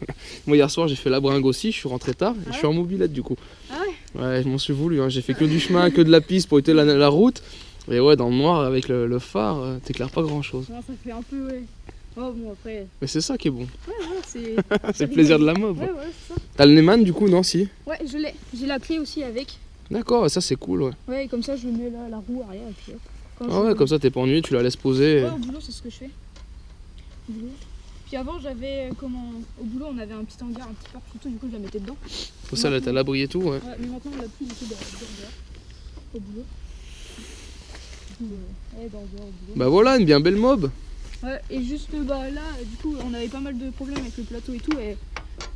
Moi hier soir j'ai fait la bringue aussi, je suis rentré tard et je suis en mobilette du coup. Ah ouais? Ouais, je m'en suis voulu, j'ai fait que du chemin, que de la piste pour éviter la route. Et ouais, dans le noir avec le phare, t'éclaires pas grand chose. Non, ça fait un peu, ouais. Oh bon après. Mais c'est ça qui est bon. Ouais, c'est. C'est le plaisir de la mob. Ouais, c'est ça. T'as le Neyman du coup, non? Si? Ouais, je l'ai. J'ai la clé aussi avec. D'accord, ça c'est cool, ouais. Ouais, et comme ça je mets là la roue arrière et puis hop. Ah ouais, comme ça t'es pas ennuyé, tu la laisses poser. Ouais, au boulot c'est ce que je fais. Au boulot. Puis avant j'avais au boulot on avait un petit hangar, un petit porte-photo, du coup je la mettais dedans. Pour ça là t'as l'abri et tout, ouais. Ouais, mais maintenant on l'a plus du tout dehors, au boulot. Du coup, dans le boulot. Bah voilà, une bien belle mob. Ouais, et juste là, du coup on avait pas mal de problèmes avec le plateau et tout, et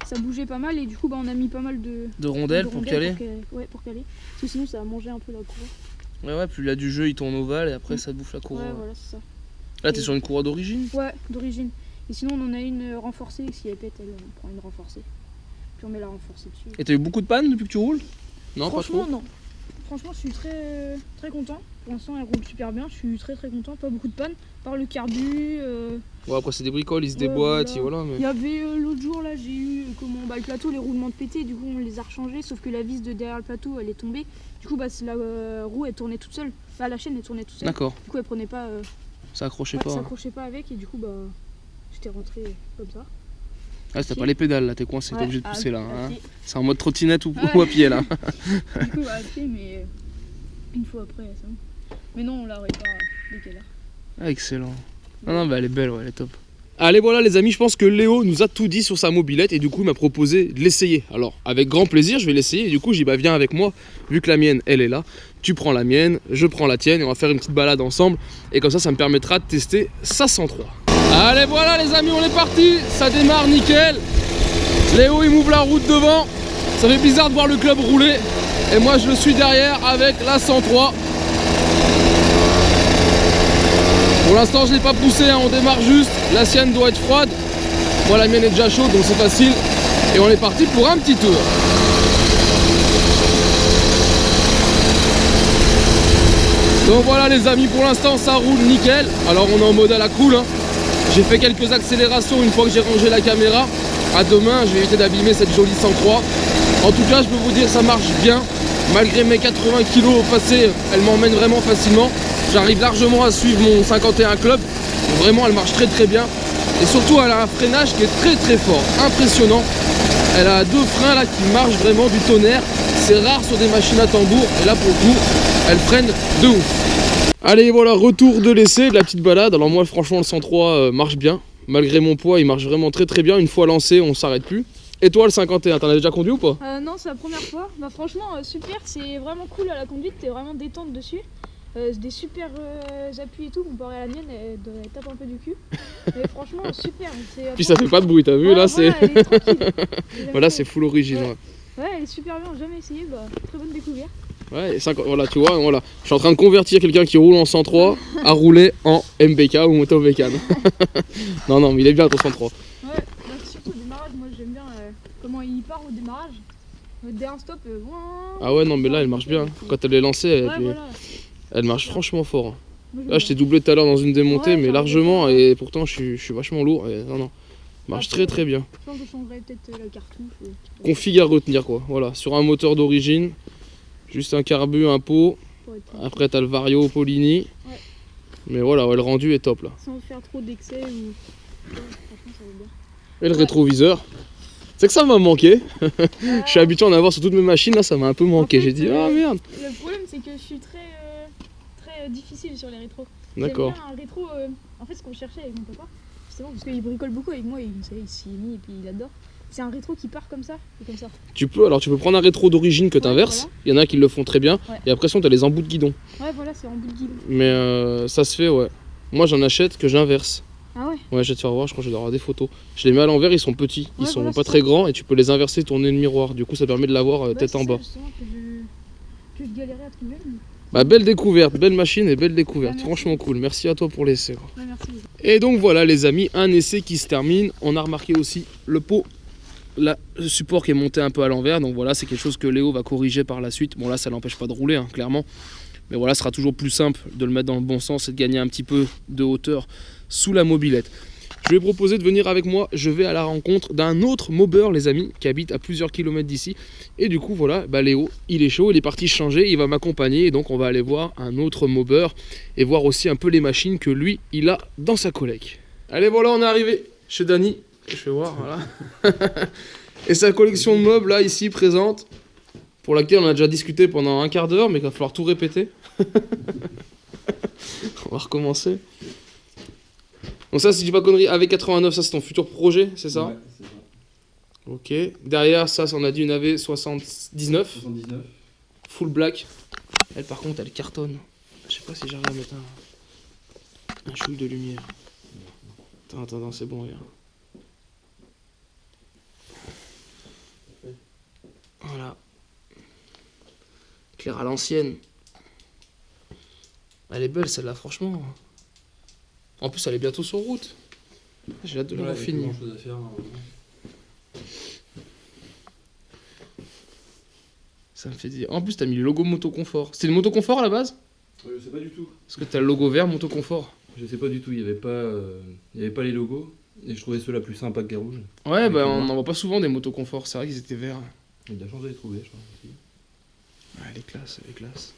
ça bougeait pas mal, et du coup on a mis pas mal de rondelles pour caler. Ouais, pour caler. Parce que sinon ça a mangé un peu la courroie. Ouais, puis là du jeu il tourne ovale et après ça bouffe la courroie. Ouais, voilà, c'est ça. Là t'es sur une courroie d'origine? Ouais, d'origine. Et sinon on en a une renforcée, si elle pète, on prend une renforcée. Puis on met la renforcée dessus. Et t'as eu beaucoup de pannes depuis que tu roules? Non, pas trop? Non. Franchement, je suis très, très content. Pour l'instant, elle roule super bien. Je suis très, très content. Pas beaucoup de panne. Par le carbu. Ouais, après, c'est des bricoles, ils se déboîtent. Voilà. Mais... Il y avait l'autre jour, là, j'ai eu le plateau, les roulements de pété. Du coup, on les a rechangés. Sauf que la vis de derrière le plateau, elle est tombée. Du coup, la roue, elle tournait toute seule. La chaîne, elle tournait toute seule. D'accord. Du coup, elle prenait pas. Ça accrochait pas. Ça accrochait pas avec. Et du coup, j'étais rentrée comme ça. Ah, t'as pas les pédales là, t'es coincé, t'es obligé de pousser là. Hein. Pied. C'est en mode trottinette ou à pied là. Du coup, à pied, mais une fois après, c'est bon. Mais non, on la répare dès qu'elle a. Ah, excellent. Non, elle est belle, ouais, elle est top. Allez, voilà les amis, je pense que Léo nous a tout dit sur sa mobilette et du coup il m'a proposé de l'essayer. Alors, avec grand plaisir, je vais l'essayer et du coup j'ai dit viens avec moi, vu que la mienne, elle est là. Tu prends la mienne, je prends la tienne et on va faire une petite balade ensemble. Et comme ça me permettra de tester sa 103. Allez, voilà les amis, on est parti. Ça démarre nickel. Léo, il m'ouvre la route devant. Ça fait bizarre de voir le club rouler. Et moi, je le suis derrière avec la 103. Pour l'instant, je ne l'ai pas poussé, on démarre juste. La sienne doit être froide. Moi, la mienne est déjà chaude, donc c'est facile. Et on est parti pour un petit tour. Donc voilà les amis, pour l'instant ça roule nickel. Alors on est en mode à la cool, hein. J'ai fait quelques accélérations une fois que j'ai rangé la caméra. À demain, je vais éviter d'abîmer cette jolie 103. En tout cas, je peux vous dire ça marche bien. Malgré mes 80 kg au passé, elle m'emmène vraiment facilement. J'arrive largement à suivre mon 51 club. Vraiment, elle marche très très bien. Et surtout, elle a un freinage qui est très très fort, impressionnant. Elle a deux freins là qui marchent vraiment du tonnerre. C'est rare sur des machines à tambour. Et là, pour le coup, elle freine de ouf. Allez, voilà, retour de l'essai, de la petite balade. Alors moi, franchement, le 103 marche bien. Malgré mon poids, il marche vraiment très bien. Une fois lancé, on s'arrête plus. Et toi, le 51, t'en as déjà conduit ou pas? Non, c'est la première fois. Bah franchement, super, c'est vraiment cool à la conduite, t'es vraiment détente dessus. C'est des super appuis et tout, comparé à la mienne, elle tape un peu du cul. Mais franchement, super. Puis ça fait pas de bruit, t'as vu, ouais, là, voilà, c'est... elle est tranquille. Voilà, c'est full origine, ouais. Ouais, elle est super bien, jamais essayé, bah très bonne découverte. Ouais, et 50, voilà, tu vois, voilà. Je suis en train de convertir quelqu'un qui roule en 103 à rouler en MBK ou moto bécane. Non, mais il est bien ton 103. Ouais, bah, surtout au démarrage, moi j'aime bien comment il part au démarrage. Dès un stop, Ah ouais, non, mais là, elle marche bien. Quand elle est lancée, ouais, voilà. elle marche franchement fort. Moi, Là, je t'ai doublé tout à l'heure dans une démontée, Ouais, mais ça largement, va. et pourtant, je suis vachement lourd. Et non, marche très bien. Je pense que je changerais peut-être la cartouche. Config à retenir, quoi. Voilà, sur un moteur d'origine, juste un carbu, un pot. Après, t'as le Vario Polini. Ouais. Mais voilà, ouais, le rendu est top là. Sans faire trop d'excès ou. Ouais, franchement, ça va bien. Et le rétroviseur. C'est que ça m'a manqué. Je suis habitué à en avoir sur toutes mes machines, là ça m'a un peu manqué. En fait, J'ai dit, ah merde. Le problème, c'est que je suis très difficile sur les rétros. D'accord. J'aime bien un rétro. En fait, ce qu'on cherchait avec mon papa, justement, parce qu'il bricole beaucoup avec moi, il s'y est mis et puis il adore. C'est un rétro qui part comme ça et comme ça. Tu peux prendre un rétro d'origine que t'inverses. Voilà. Il y en a qui le font très bien. Ouais. Et après, sinon, t'as les embouts de guidon. Ouais, voilà, c'est en bout de guidon. Mais ça se fait, ouais. Moi, j'en achète que j'inverse. Ah ouais? Ouais, je vais te faire voir, je crois que je dois avoir des photos. Je les mets à l'envers, ils sont petits. Ils Ouais, sont voilà, pas c'est très ça. grands et tu peux les inverser, tourner le miroir. Du coup, ça permet de l'avoir tête en bas. C'est justement que je galérais à trouver. Mais... Bah, belle découverte, belle machine et belle découverte. Ouais, merci. Franchement cool. Merci à toi pour l'essai. Ouais, merci. Et donc voilà les amis, un essai qui se termine. On a remarqué aussi le pot, le support qui est monté un peu à l'envers. Donc voilà, c'est quelque chose que Léo va corriger par la suite. Bon là, ça l'empêche pas de rouler, hein, clairement. Mais voilà, ce sera toujours plus simple de le mettre dans le bon sens et de gagner un petit peu de hauteur sous la mobilette. Je vais proposer de venir avec moi, je vais à la rencontre d'un autre mobber les amis, qui habite à plusieurs kilomètres d'ici. Et du coup voilà, bah Léo, il est chaud, il est parti changer, il va m'accompagner. Et donc on va aller voir un autre mobber et voir aussi un peu les machines que lui, il a dans sa collecte. Allez voilà, on est arrivé chez Dany. Je vais voir, voilà. Et sa collection de meubles là, ici, présente, pour laquelle on a déjà discuté pendant un quart d'heure, mais qu'il va falloir tout répéter. On va recommencer. Donc ça, si je dis pas connerie, AV89, ça c'est ton futur projet, c'est ça? Ouais, c'est ça. Ok. Derrière, ça, on a dit une AV79. 79. Full black. Elle, par contre, elle cartonne. Je sais pas si j'arrive à mettre un chouille de lumière. Attends, c'est bon, regarde. Voilà. Claire à l'ancienne. Elle est belle celle-là, franchement. En plus, elle est bientôt sur route. J'ai hâte de l'avoir fini. Grand chose à faire. Ça me fait dire. En plus, t'as mis le logo Motoconfort. C'était le Motoconfort à la base? Je sais pas du tout. Parce que t'as le logo vert Motoconfort. Je sais pas du tout. Il y avait pas les logos. Et je trouvais ceux-là plus sympas que les rouges. Ouais, bah on n'en voit pas souvent des Motoconfort. C'est vrai qu'ils étaient verts. Il y a de la chance de les trouver, je crois. Ouais, elle est classe, elle est classe.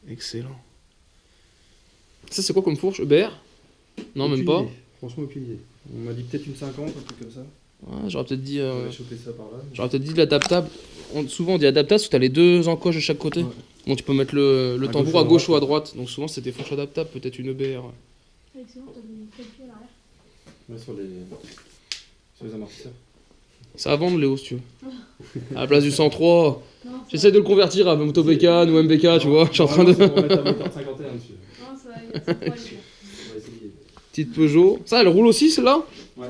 Excellent. Ça, c'est quoi comme fourche? EBR? Non, même pas. Franchement, aucune idée. On m'a dit peut-être une 50, un truc comme ça. Ouais, j'aurais peut-être dit. On va choper ça par là. J'aurais peut-être dit de l'adaptable. Souvent on dit adaptable parce que t'as les deux encoches de chaque côté. Ouais. Donc tu peux mettre le À tambour gauche ou à gauche à ou à droite. Donc souvent c'est des fourches adaptables, peut-être une EBR. Excellent, t'as des calculs à l'arrière. Ouais, sur les amortisseurs. Ça va vendre Léo si tu veux. À la place du 103, Non, j'essaie de le convertir à Moto Bécane ou MBK, tu vois. Je suis en train de. On va mettre un moteur 51 dessus. Non, ça va aller, ça va aller. On va essayer. Petite Peugeot. Ça, elle roule aussi celle-là? Ouais.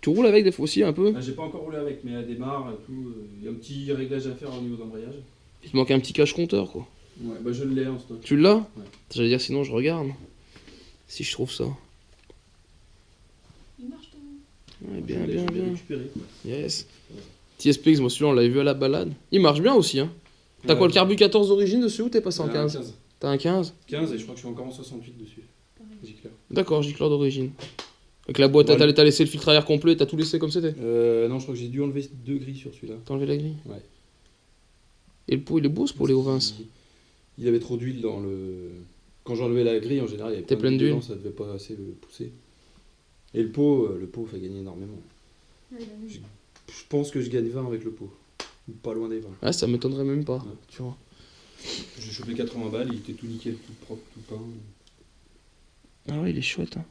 Tu roules avec des fois aussi un peu? Ah, j'ai pas encore roulé avec, mais elle démarre et tout. Il y a un petit réglage à faire au niveau d'embrayage. Il te manque un petit cache compteur quoi. Ouais, bah je l'ai en stock. Tu l'as? Ouais. J'allais dire sinon je regarde. Si je trouve ça. Il marche ton. Ouais, bien, Je l'ai bien, bien. récupéré, quoi. Yes. TSPX, moi celui-là on l'avait vu à la balade. Il marche bien aussi hein. T'as quoi le carbu 14 d'origine dessus ou t'es passé en 15? T'as un 15? 15 et je crois que je suis encore en 68 dessus. Gicleur. D'accord, gicleur d'origine. Avec la boîte, Ouais. t'as laissé le filtre à air complet, t'as tout laissé comme c'était? Non, je crois que j'ai dû enlever 2 grilles sur celui-là. T'as enlevé la grille? Ouais. Et le pot il est beau ce pour Léo Vince? Il avait trop d'huile dans le. Quand j'enlevais la grille, en général, il y avait T'es plein d'huile. dedans, ça devait pas assez le pousser. Et le pot fait gagner énormément. Ouais, il a mis. Je pense que je gagne 20 avec le pot. Ou pas loin des 20. Ouais, ça m'étonnerait même pas, Ouais. tu vois. J'ai chopé 80 balles, il était tout nickel, tout propre, tout peint. Ah ouais, il est chouette. Hein.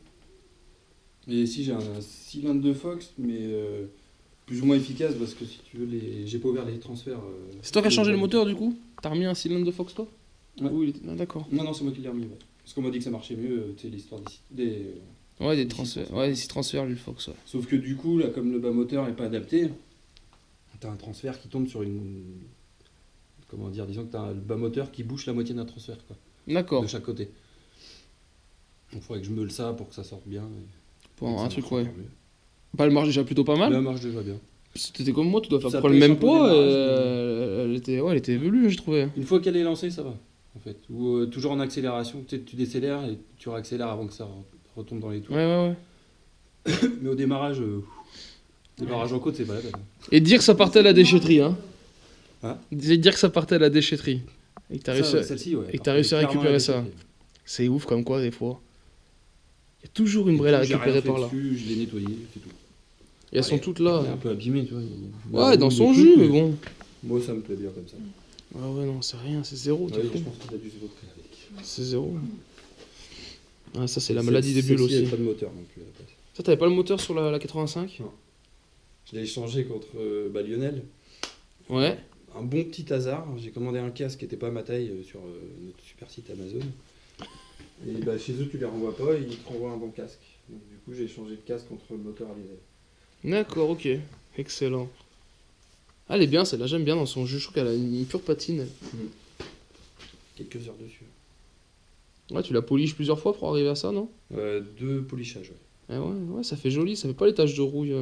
Et ici j'ai un cylindre de Fox, mais plus ou moins efficace parce que si tu veux, j'ai pas ouvert les transferts. C'est toi qui as changé le moteur du coup? T'as remis un cylindre de Fox toi? Ouais. Ou il était... Ah, d'accord. Non, c'est moi qui l'ai remis. Ouais. Parce qu'on m'a dit que ça marchait mieux, tu sais, l'histoire des Ouais, des transferts. Ouais, des 6 transferts, le Fox. Ouais. Sauf que du coup, là, comme le bas moteur n'est pas adapté, t'as un transfert qui tombe sur une. Comment dire, disons que t'as le bas moteur qui bouche la moitié d'un transfert, quoi. D'accord. De chaque côté. Donc il faudrait que je meule ça pour que ça sorte bien. Pour un truc, ouais. Bah, elle marche déjà plutôt pas mal. Elle marche déjà bien. C'était comme moi, tu dois faire Ça prendre le pêche même un peu poids. le démarrage, Elle était velue, je trouvais. Une fois qu'elle est lancée, ça va, en fait. Ou toujours en accélération, tu décélères et tu réaccélères avant que ça retombe dans les tours. Ouais. Mais au démarrage, démarrage en côte, c'est pas la peine. Et dire que ça partait à la déchetterie, hein. Hein? Dire que ça partait à la déchetterie. Et que t'as réussi, Celle-ci, ouais. et que t'as réussi à récupérer ça. C'est ouf comme quoi, des fois. Il y a toujours une brêle à récupérer par là. Dessus, je l'ai nettoyé, c'est tout. Et elles sont toutes là. Elle est un peu abîmée, tu vois. Ouais, dans son jus, mais bon. Moi, ça me plaît bien comme ça. Ah ouais, non, c'est rien, c'est zéro. Ouais, je pense qu'il a dû se voter avec. C'est zéro. Ah, ça, c'est la maladie des bulles aussi. Il n'y a pas de moteur non plus à la place. Ça, t'avais pas le moteur sur la 85? Non. Je l'ai échangé contre Lionel. Ouais. Un bon petit hasard. J'ai commandé un casque qui n'était pas à ma taille sur notre super site Amazon. Et bah, chez eux, tu les renvoies pas et ils te renvoient un bon casque. Donc, du coup, j'ai échangé le casque contre le moteur à diesel. D'accord, ok. Excellent. Elle est bien, celle-là, j'aime bien dans son jus. Je trouve qu'elle a une pure patine. Quelques heures dessus. Ouais, tu la poliches plusieurs fois pour arriver à ça, non? 2 polissages, ouais. Ouais, ça fait joli, ça fait pas les taches de rouille.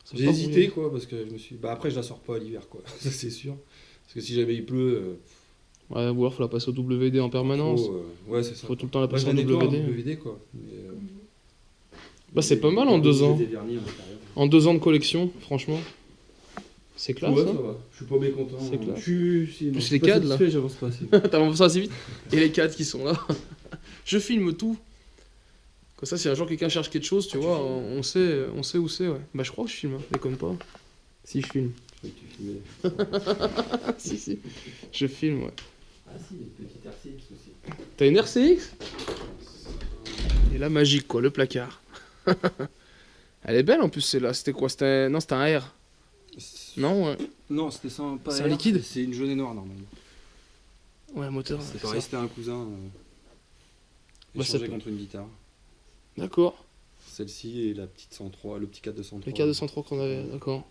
Ça fait J'ai pas hésité, rouiller. quoi, parce que je me suis. Bah, après, je la sors pas à l'hiver, quoi. Ça, c'est sûr. Parce que si jamais il pleut. Ouais, ou alors faut la passer au WD en permanence. Ouais, c'est ça. Faut tout le temps la Bah, je passer la en nettoie en WD. WD, quoi. Mais, Bah, c'est pas mal en 2 ans. Des vernis à l'intérieur. En 2 ans de collection, franchement. C'est classe, Ouais, hein. ça va. Je suis pas mécontent. C'est classe. Je Plus les cadres, là. J'avance pas assez. T'as avancé ça assez vite. Et les 4 qui sont là. Je filme tout. Comme ça, si un jour quelqu'un cherche quelque chose, tu vois, on sait où c'est, ouais. Bah, je crois que je filme, hein. Déconne pas. Si, je filme. Je croyais que tu filmais. Si. Je filme, ouais. Ah si, une petite RCX aussi. T'as une RCX? Et la magique, quoi, le placard. Elle est belle en plus, celle-là. C'était quoi? Non, c'était un R. Non, ouais. Non, c'était sans pas C'est un R, liquide? C'est une jaune et noire normalement. Ouais, moteur. C'était c'est pareil, ça. c'était un cousin. Bah, Échangé ça peut- contre une guitare. D'accord. Celle-ci et la petite 103, le petit 4-203. Le K203 qu'on avait, d'accord.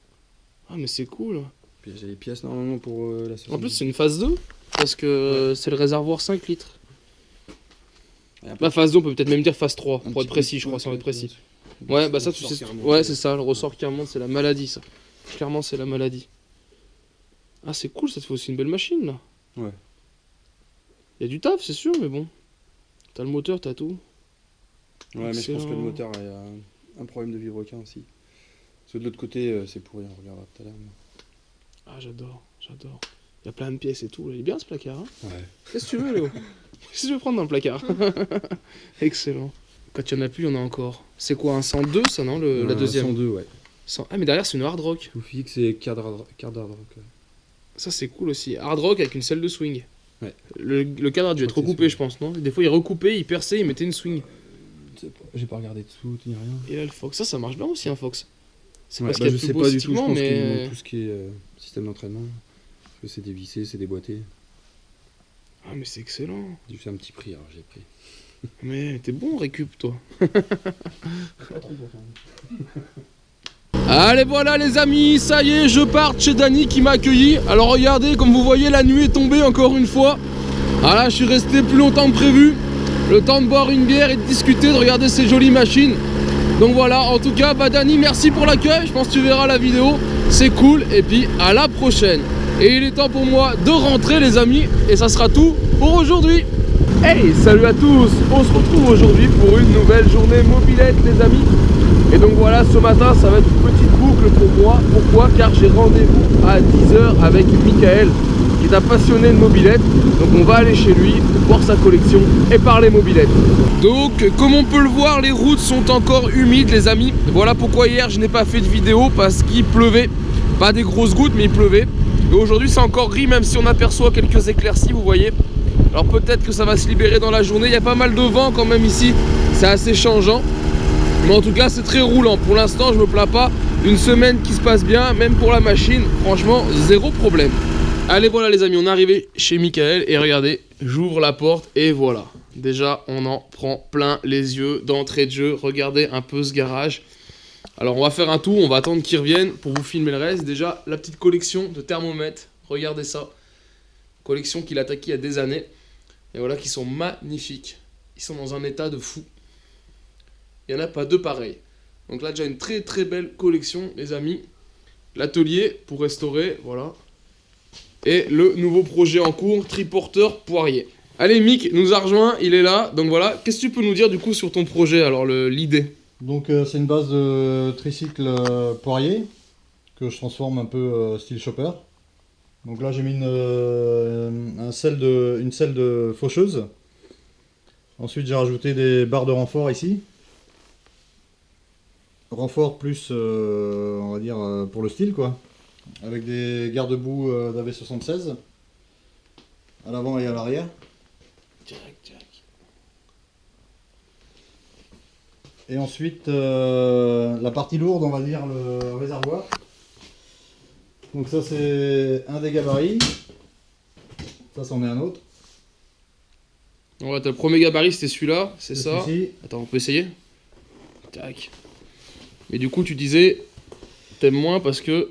Ah, mais c'est cool. Puis j'ai les pièces normalement pour la société. En plus, c'est une phase 2, parce que c'est le réservoir 5 litres. Et après, Bah, phase 2, on peut peut-être même dire phase 3, un pour petit être précis, peu- je crois, sans être précis. ouais, Ouais, bah ça, tu ressort sais. qui remonte. Ouais, c'est ça, le ressort qui remonte, c'est la maladie, ça. Clairement, c'est la maladie. Ah, c'est cool, ça te fait aussi une belle machine, là. Ouais. Il y a du taf, c'est sûr, mais bon. T'as le moteur, t'as tout. Ouais, mais je pense que le Excellent. moteur a un problème de vilebrequin aussi. Parce que de l'autre côté, c'est pourri, on regardera tout à l'heure. mais- Ah, j'adore. Il y a plein de pièces et tout. Il est bien ce placard, hein. Ouais. Qu'est-ce que tu veux, Léo? Qu'est-ce que tu veux prendre dans le placard? Excellent. Quand il y en a plus, il y en a encore. C'est quoi, un 102, ça, non, la deuxième? 102, ouais. Ah, mais derrière, c'est une hard rock. Tout fixe et cadre hard rock. Ouais. Ça, c'est cool aussi. Hard rock avec une selle de swing. Ouais. Le cadre a dû Je être crois que recoupé, c'est je pense, non? Des fois, il recoupait, il perçait, il mettait une swing. J'ai pas regardé dessous, ni rien. Et là, le Fox. Ça marche bien aussi, un Fox. C'est Ouais, parce bah, qu'il y a je plus sais beau pas du tout, je esthétiquement, pense qu'il mais... manque tout ce qui est système d'entraînement. Parce que c'est dévissé, c'est déboîté. Ah, mais c'est excellent. J'ai fait un petit prix, alors j'ai pris. Mais t'es bon, récup, toi. Pas trop pourtant. Allez, voilà, les amis, ça y est, je pars chez Dany qui m'a accueilli. Alors, regardez, comme vous voyez, la nuit est tombée encore une fois. Voilà, je suis resté plus longtemps que prévu. Le temps de boire une bière et de discuter, de regarder ces jolies machines. Donc voilà, en tout cas, bah Dany, merci pour l'accueil. Je pense que tu verras la vidéo. C'est cool. Et puis, à la prochaine. Et il est temps pour moi de rentrer, les amis. Et ça sera tout pour aujourd'hui. Hey, salut à tous. On se retrouve aujourd'hui pour une nouvelle journée mobilette, les amis. Et donc voilà, ce matin, ça va être une petite boucle pour moi. Pourquoi? Car j'ai rendez-vous à 10 h avec Michael, qui est un passionné de mobilette. Donc on va aller chez lui, voir sa collection et parler mobilette. Donc, comme on peut le voir, les routes sont encore humides, les amis. Voilà pourquoi hier, je n'ai pas fait de vidéo, parce qu'il pleuvait. Pas des grosses gouttes, mais il pleuvait. Et aujourd'hui c'est encore gris, même si on aperçoit quelques éclaircies, vous voyez. Alors peut-être que ça va se libérer dans la journée. Il y a pas mal de vent quand même ici, c'est assez changeant. Mais en tout cas c'est très roulant. Pour l'instant je me plains pas. Une semaine qui se passe bien, même pour la machine, franchement zéro problème. Allez voilà les amis, on est arrivé chez Michael et regardez, j'ouvre la porte et voilà. Déjà on en prend plein les yeux d'entrée de jeu. Regardez un peu ce garage. Alors on va faire un tour, on va attendre qu'ils reviennent pour vous filmer le reste. Déjà la petite collection de thermomètres, regardez ça. Collection qu'il a attaquée il y a des années. Et voilà, qui sont magnifiques. Ils sont dans un état de fou. Il n'y en a pas deux pareils. Donc là déjà une très très belle collection les amis. L'atelier pour restaurer, voilà. Et le nouveau projet en cours, triporteur poirier. Allez, Mick nous a rejoint, il est là. Donc voilà, qu'est-ce que tu peux nous dire du coup sur ton projet, alors l'idée? Donc c'est une base de tricycle poirier que je transforme un peu style chopper. Donc là j'ai mis une selle de faucheuse. Ensuite j'ai rajouté des barres de renfort ici. Renfort plus on va dire pour le style quoi. Avec des garde-boue d'AV76 à l'avant et à l'arrière. Et ensuite la partie lourde, on va dire le réservoir. Donc ça c'est un des gabarits. Ça c'en est un autre. Voilà, t'as le premier gabarit, c'était celui-là, c'est ça. Ici. Attends, on peut essayer. Tac. Mais du coup tu disais, t'aimes moins parce que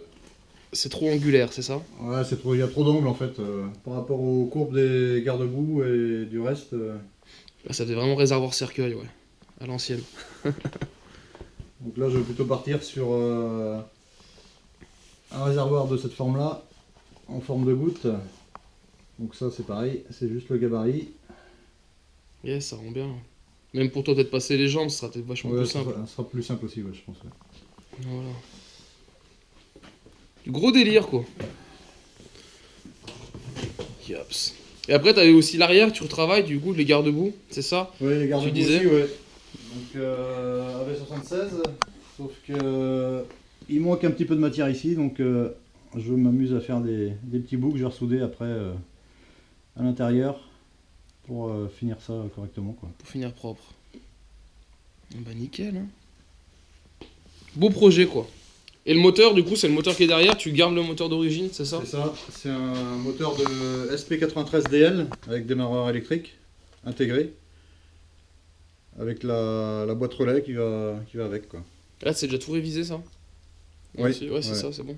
c'est trop angulaire, c'est ça? Ouais, c'est trop, il y a trop d'angles en fait par rapport aux courbes des garde-boue et du reste. Là, ça fait vraiment réservoir cercueil, ouais, à l'ancienne. Donc là, je vais plutôt partir sur un réservoir de cette forme-là, en forme de goutte. Donc ça, c'est pareil, c'est juste le gabarit. Yes, ça rend bien. Même pour toi, peut-être passer les jambes, ça sera peut-être vachement Ouais, plus simple. Ça sera plus simple aussi, ouais, je pense. Ouais. Voilà. Du gros délire, quoi. Yops. Et après, t'avais aussi l'arrière, tu retravailles, du coup, les garde-boue, c'est ça? Oui, les garde-boue disais aussi, ouais. Donc AV76, sauf que il manque un petit peu de matière ici, donc je m'amuse à faire des petits bouts que je vais ressouder après à l'intérieur pour finir ça correctement, quoi. Pour finir propre. Bah nickel, hein. Beau projet, quoi. Et le moteur, du coup, c'est le moteur qui est derrière, tu gardes le moteur d'origine, c'est ça? C'est ça, c'est un moteur de SP93DL avec démarreur électrique intégré, avec la boîte relais qui va avec, quoi. Là, c'est déjà tout révisé, ça? Oui. Ouais, c'est ça, c'est bon.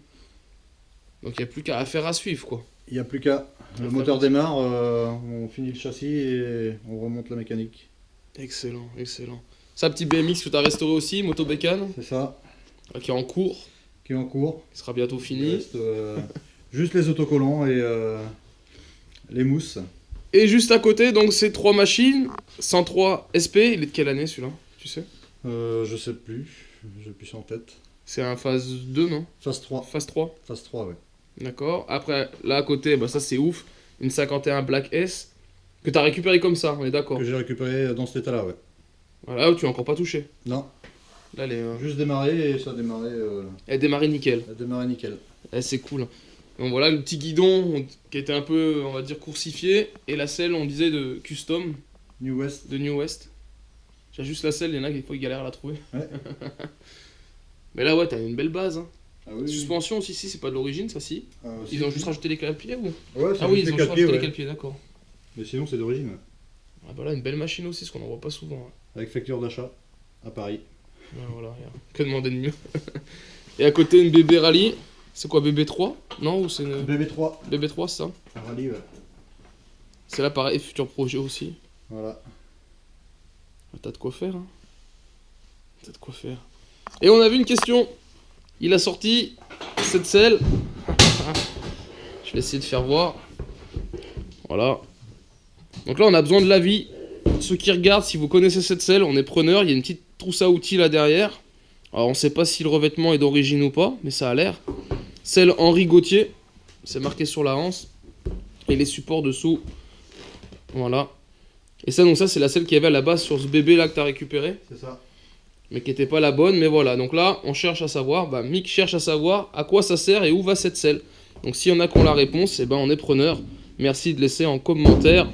Donc, il n'y a plus qu'à faire à suivre, quoi. Il n'y a plus qu'à. Le moteur démarre, on finit le châssis et on remonte la mécanique. Excellent, excellent. Ça, petit BMX que tu as restauré aussi, moto bécane, C'est ça, qui est en cours, qui est en cours. qui sera bientôt Il fini. reste juste les autocollants et les mousses. Et juste à côté, donc, c'est 3 machines, 103 SP. Il est de quelle année, celui-là? Tu sais? Je sais plus, j'ai plus ça en tête. C'est un phase 2, non? Phase 3. Phase 3. Phase 3, ouais. D'accord. Après, là à côté, bah ça c'est ouf. Une 51 Black S que t'as récupéré comme ça, on est d'accord. Que j'ai récupéré dans cet état-là, ouais. Voilà, tu l'as encore pas touché. Non, Là, elle est, juste démarré et ça a démarré, elle est démarrée nickel. nickel. Eh, c'est cool. Donc voilà, le petit guidon qui était un peu, on va dire, coursifié. Et la selle, on disait, de custom, New West. de New West. J'ai juste la selle, il y en a qui des fois ils galèrent à la trouver. Ouais. Mais là, ouais, t'as une belle base. Hein. Ah oui. Suspension aussi, si, c'est pas de l'origine, ça si. Ils ont juste rajouté les cale-pieds ou? Ouais, c'est Ah oui, juste ils ont les juste rajouté cale-pieds, les ouais. cale-pieds, d'accord. Mais sinon, c'est d'origine, ouais. Ah bah là, une belle machine aussi, ce qu'on en voit pas souvent. Hein. Avec facture d'achat à Paris. Ouais, voilà, rien. Que demander de mieux. Et à côté, une bébé rallye. C'est quoi, BB3? Non, ou c'est une... BB3. BB3, c'est ça? Rallye, ouais. C'est là, pareil, futur projet aussi. Voilà. T'as de quoi faire, hein. T'as de quoi faire. Et on a vu une question. Il a sorti cette selle. Je vais essayer de faire voir. Voilà. Donc là, on a besoin de l'avis. Ceux qui regardent, si vous connaissez cette selle, on est preneur. Il y a une petite trousse à outils là derrière. Alors, on sait pas si le revêtement est d'origine ou pas, mais ça a l'air. Selle Henri Gauthier. C'est marqué sur la hanse. Et les supports dessous. Voilà. Et ça, donc ça, c'est la selle qu'il y avait à la base sur ce bébé là que t'as récupéré. C'est ça. Mais qui n'était pas la bonne, mais voilà. Donc là, on cherche à savoir, Mick cherche à savoir à quoi ça sert et où va cette selle. Donc s'il y en a qui ont la réponse, eh ben on est preneur. Merci de laisser en commentaire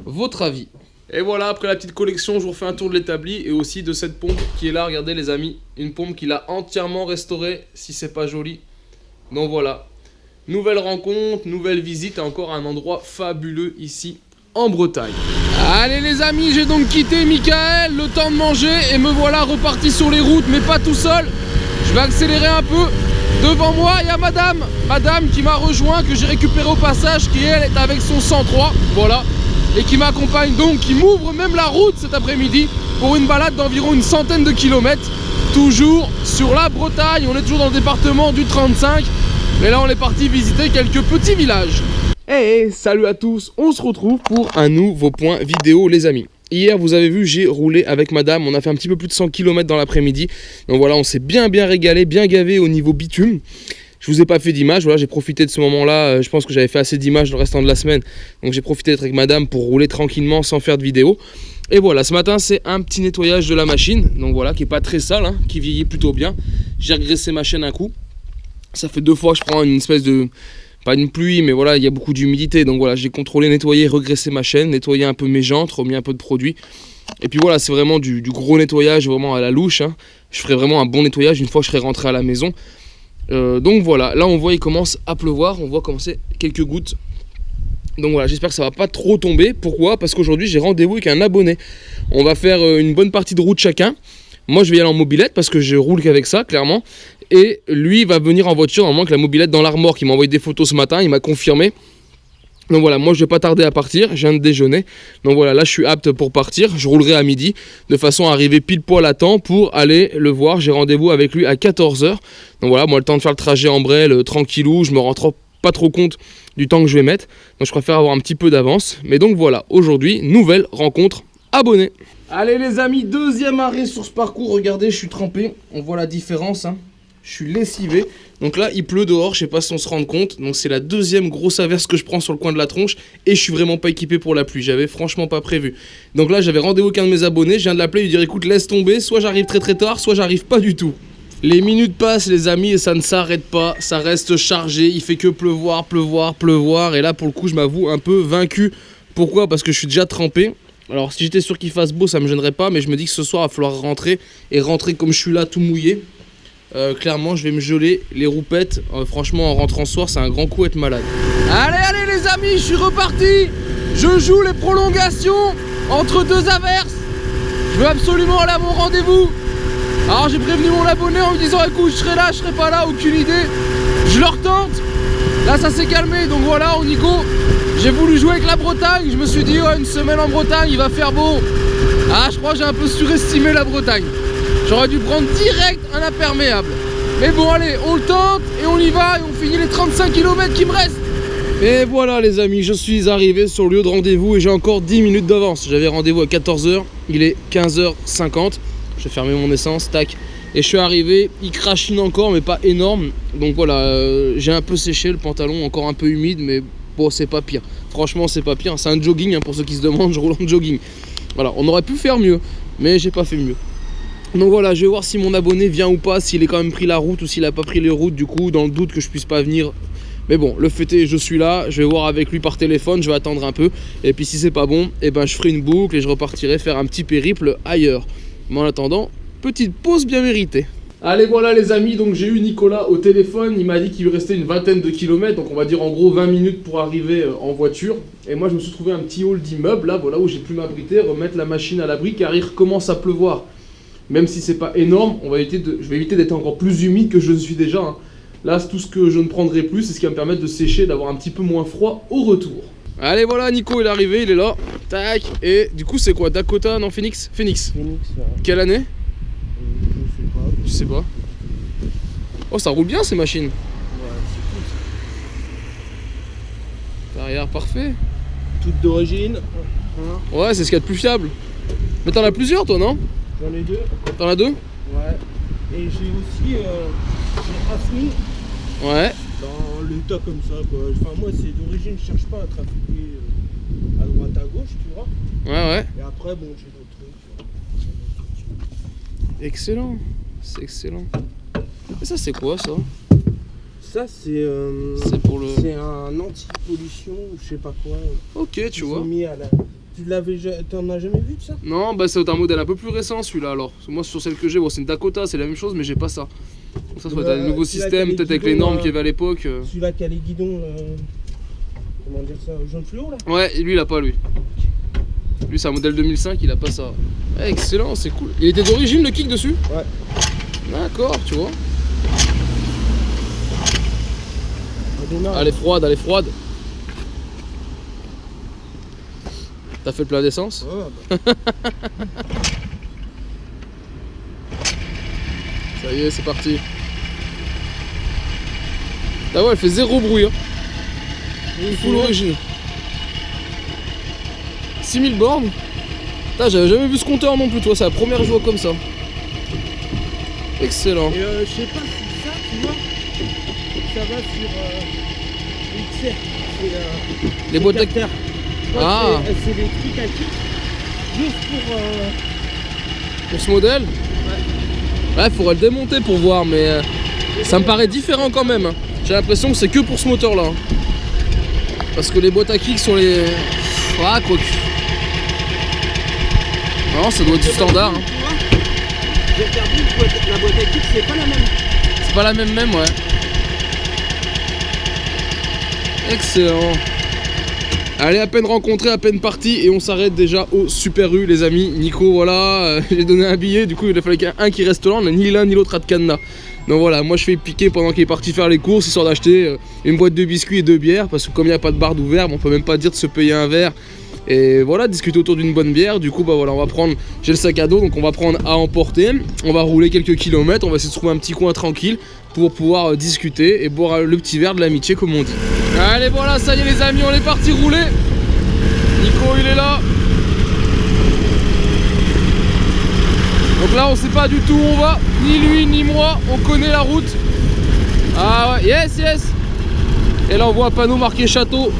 votre avis. Et voilà, après la petite collection, je vous refais un tour de l'établi et aussi de cette pompe qui est là, regardez les amis. Une pompe qu'il a entièrement restaurée, si c'est pas joli. Donc voilà, nouvelle rencontre, nouvelle visite à encore un endroit fabuleux ici en Bretagne. Allez les amis, j'ai donc quitté Michael, le temps de manger et me voilà reparti sur les routes, mais pas tout seul. Je vais accélérer un peu. Devant moi, il y a madame qui m'a rejoint, que j'ai récupéré au passage, qui elle est avec son 103, voilà, et qui m'accompagne donc, qui m'ouvre même la route cet après-midi pour une balade d'environ une centaine de kilomètres, toujours sur la Bretagne. On est toujours dans le département du 35, mais là on est parti visiter quelques petits villages. Hey, salut à tous, on se retrouve pour un nouveau point vidéo les amis. Hier vous avez vu, j'ai roulé avec madame, on a fait un petit peu plus de 100 km dans l'après-midi. Donc voilà, on s'est bien régalé, bien gavé au niveau bitume. Je vous ai pas fait d'image, voilà, j'ai profité de ce moment-là, je pense que j'avais fait assez d'images le restant de la semaine. Donc j'ai profité d'être avec madame pour rouler tranquillement sans faire de vidéo. Et voilà, ce matin c'est un petit nettoyage de la machine, donc voilà, qui est pas très sale, hein, qui vieillit plutôt bien. J'ai regraissé ma chaîne un coup. Ça fait 2 fois que je prends une espèce de... pas une pluie, mais voilà, il y a beaucoup d'humidité. Donc voilà, j'ai contrôlé, nettoyé, regraissé ma chaîne, nettoyé un peu mes jantes, remis un peu de produit. Et puis voilà, c'est vraiment du gros nettoyage, vraiment à la louche. Hein. Je ferai vraiment un bon nettoyage une fois que je serai rentré à la maison. Donc voilà, là on voit il commence à pleuvoir, on voit commencer quelques gouttes. Donc voilà, j'espère que ça va pas trop tomber. Pourquoi? Parce qu'aujourd'hui j'ai rendez-vous avec un abonné. On va faire une bonne partie de route chacun. Moi je vais y aller en mobilette parce que je roule qu'avec ça, clairement. Et lui va venir en voiture, normalement avec la mobilette dans l'armoire, qui m'a envoyé des photos ce matin, il m'a confirmé. Donc voilà, moi je vais pas tarder à partir, je viens de déjeuner. Donc voilà, là je suis apte pour partir, je roulerai à midi, de façon à arriver pile poil à temps pour aller le voir. J'ai rendez-vous avec lui à 14h. Donc voilà, moi le temps de faire le trajet en brel, tranquillou, je me rends pas trop compte du temps que je vais mettre. Donc je préfère avoir un petit peu d'avance. Mais donc voilà, aujourd'hui, nouvelle rencontre abonné. Allez les amis, deuxième arrêt sur ce parcours, regardez, je suis trempé, on voit la différence, hein. Je suis lessivé. Donc là il pleut dehors, je sais pas si on se rend compte. Donc c'est la deuxième grosse averse que je prends sur le coin de la tronche. Et je suis vraiment pas équipé pour la pluie, j'avais franchement pas prévu. Donc là j'avais rendez-vous avec un de mes abonnés, je viens de l'appeler, lui dire écoute laisse tomber, soit j'arrive très tard, soit j'arrive pas du tout. Les minutes passent les amis et ça ne s'arrête pas, ça reste chargé, il fait que pleuvoir. Et là pour le coup je m'avoue un peu vaincu. Pourquoi? Parce que je suis déjà trempé. Alors si j'étais sûr qu'il fasse beau ça me gênerait pas, mais je me dis que ce soir il va falloir rentrer. Et rentrer comme je suis là tout mouillé. Clairement je vais me geler les roupettes. Franchement en rentrant ce soir c'est un grand coup être malade. Allez les amis, je suis reparti. Je joue les prolongations entre deux averses. Je veux absolument aller à mon rendez-vous. Alors j'ai prévenu mon abonné en me disant écoute je serai là, je serai pas là, aucune idée. Je leur tente. Là ça s'est calmé donc voilà on y go. J'ai voulu jouer avec la Bretagne. Je me suis dit une semaine en Bretagne il va faire beau. Ah je crois que j'ai un peu surestimé la Bretagne. J'aurais dû prendre direct un imperméable. Mais bon allez, on le tente et on y va et on finit les 35 km qui me restent. Et voilà les amis, je suis arrivé sur le lieu de rendez-vous et j'ai encore 10 minutes d'avance. J'avais rendez-vous à 14h, il est 15h50. Je vais fermer mon essence, tac. Et je suis arrivé, il crachine encore mais pas énorme. Donc voilà, j'ai un peu séché le pantalon, encore un peu humide mais bon c'est pas pire. Franchement c'est pas pire, c'est un jogging hein, pour ceux qui se demandent, je roule en jogging. Voilà, on aurait pu faire mieux, mais j'ai pas fait mieux. Donc voilà, je vais voir si mon abonné vient ou pas, s'il est quand même pris la route ou s'il a pas pris les routes, du coup, dans le doute que je puisse pas venir. Mais bon, le fait est, je suis là, je vais voir avec lui par téléphone, je vais attendre un peu. Et puis si c'est pas bon, eh ben je ferai une boucle et je repartirai faire un petit périple ailleurs. Mais en attendant, petite pause bien méritée. Allez voilà les amis, donc j'ai eu Nicolas au téléphone, il m'a dit qu'il lui restait une vingtaine de kilomètres, donc on va dire en gros 20 minutes pour arriver en voiture. Et moi je me suis trouvé un petit hall d'immeuble là, voilà où j'ai pu m'abriter, remettre la machine à l'abri car il recommence à pleuvoir. Même si c'est pas énorme, je vais éviter d'être encore plus humide que je ne suis déjà. Hein. Là, tout ce que je ne prendrai plus, c'est ce qui va me permettre de sécher, d'avoir un petit peu moins froid au retour. Allez, voilà, Nico il est arrivé, il est là. Tac. Et du coup, c'est quoi? Dakota? Non, Phoenix? Phoenix. Ouais. Quelle année? Je sais pas. Oh, ça roule bien ces machines. Ouais, c'est cool ça. Derrière, parfait. Toute d'origine. Ouais, c'est ce qu'il y a de plus fiable. Mais t'en as plusieurs, toi, non? J'en ai 2. T'en as 2? Ouais. Et j'ai aussi Afni. Ouais. Dans l'état comme ça quoi. Enfin moi c'est d'origine, je cherche pas à trafiquer à droite à gauche, tu vois. Ouais. Et après bon j'ai d'autres trucs. Excellent. C'est excellent. Et ça c'est quoi ça? Ça, c'est pour le... c'est un anti-pollution ou je sais pas quoi. Ok, tu Ils vois. ont mis à la... T'en as jamais vu de ça? Non, bah c'est un modèle un peu plus récent celui-là alors. Parce que moi sur celle que j'ai, bon, c'est une Dakota, c'est la même chose mais j'ai pas ça. Donc ça soit un nouveau celui-là système, qui a peut-être les avec les guidons, normes qu'il y avait à l'époque. Celui-là qui a les guidons, comment dire ça, jaune fluo là? Ouais, et lui il a pas lui. Lui c'est un modèle 2005, il a pas ça. Eh, excellent, c'est cool. Il était d'origine le kick dessus? Ouais. D'accord, tu vois. On démarre. Elle est froide, elle est froide. T'as fait le plein d'essence? Ouais, bah. Ça y est, c'est parti. Ah ouais, elle fait zéro bruit. Hein. Full origine. 6000 bornes. Putain, j'avais jamais vu ce compteur non plus, toi. C'est la première que je vois comme ça. Excellent. Et je sais pas si ça, tu vois, ça va sur XR. Les boîtes à... capteurs. Ah. C'est des trucs à kick. Juste Pour ce modèle? Ouais, faudrait le démonter pour voir, mais ça me paraît différent quand même. Hein. J'ai l'impression que c'est que pour ce moteur là. Parce que les boîtes à kick sont les... Ah, quoi que... Non, ça doit être du standard. Hein. j'ai regardé la boîte à kick, c'est pas la même. C'est pas la même, ouais. Excellent. Allez, à peine rencontré, à peine parti, et on s'arrête déjà au Super U, les amis. Nico, voilà, j'ai donné un billet, du coup il a fallu qu'il y ait un qui reste là, on n'a ni l'un ni l'autre à de cadenas. Donc voilà, moi je fais piquer pendant qu'il est parti faire les courses, histoire d'acheter une boîte de biscuits et 2 bières, parce que comme il n'y a pas de bar d'ouvert, on peut même pas dire de se payer un verre. Et voilà, discuter autour d'une bonne bière. Du coup bah voilà, on va prendre, j'ai le sac à dos, donc on va prendre à emporter. On va rouler quelques kilomètres, on va essayer de trouver un petit coin tranquille pour pouvoir discuter et boire le petit verre de l'amitié comme on dit. Allez voilà, ça y est les amis, on est parti rouler. Nico il est là. Donc là on sait pas du tout où on va, ni lui ni moi, on connaît la route. Ah ouais, yes yes. Et là on voit un panneau marqué château.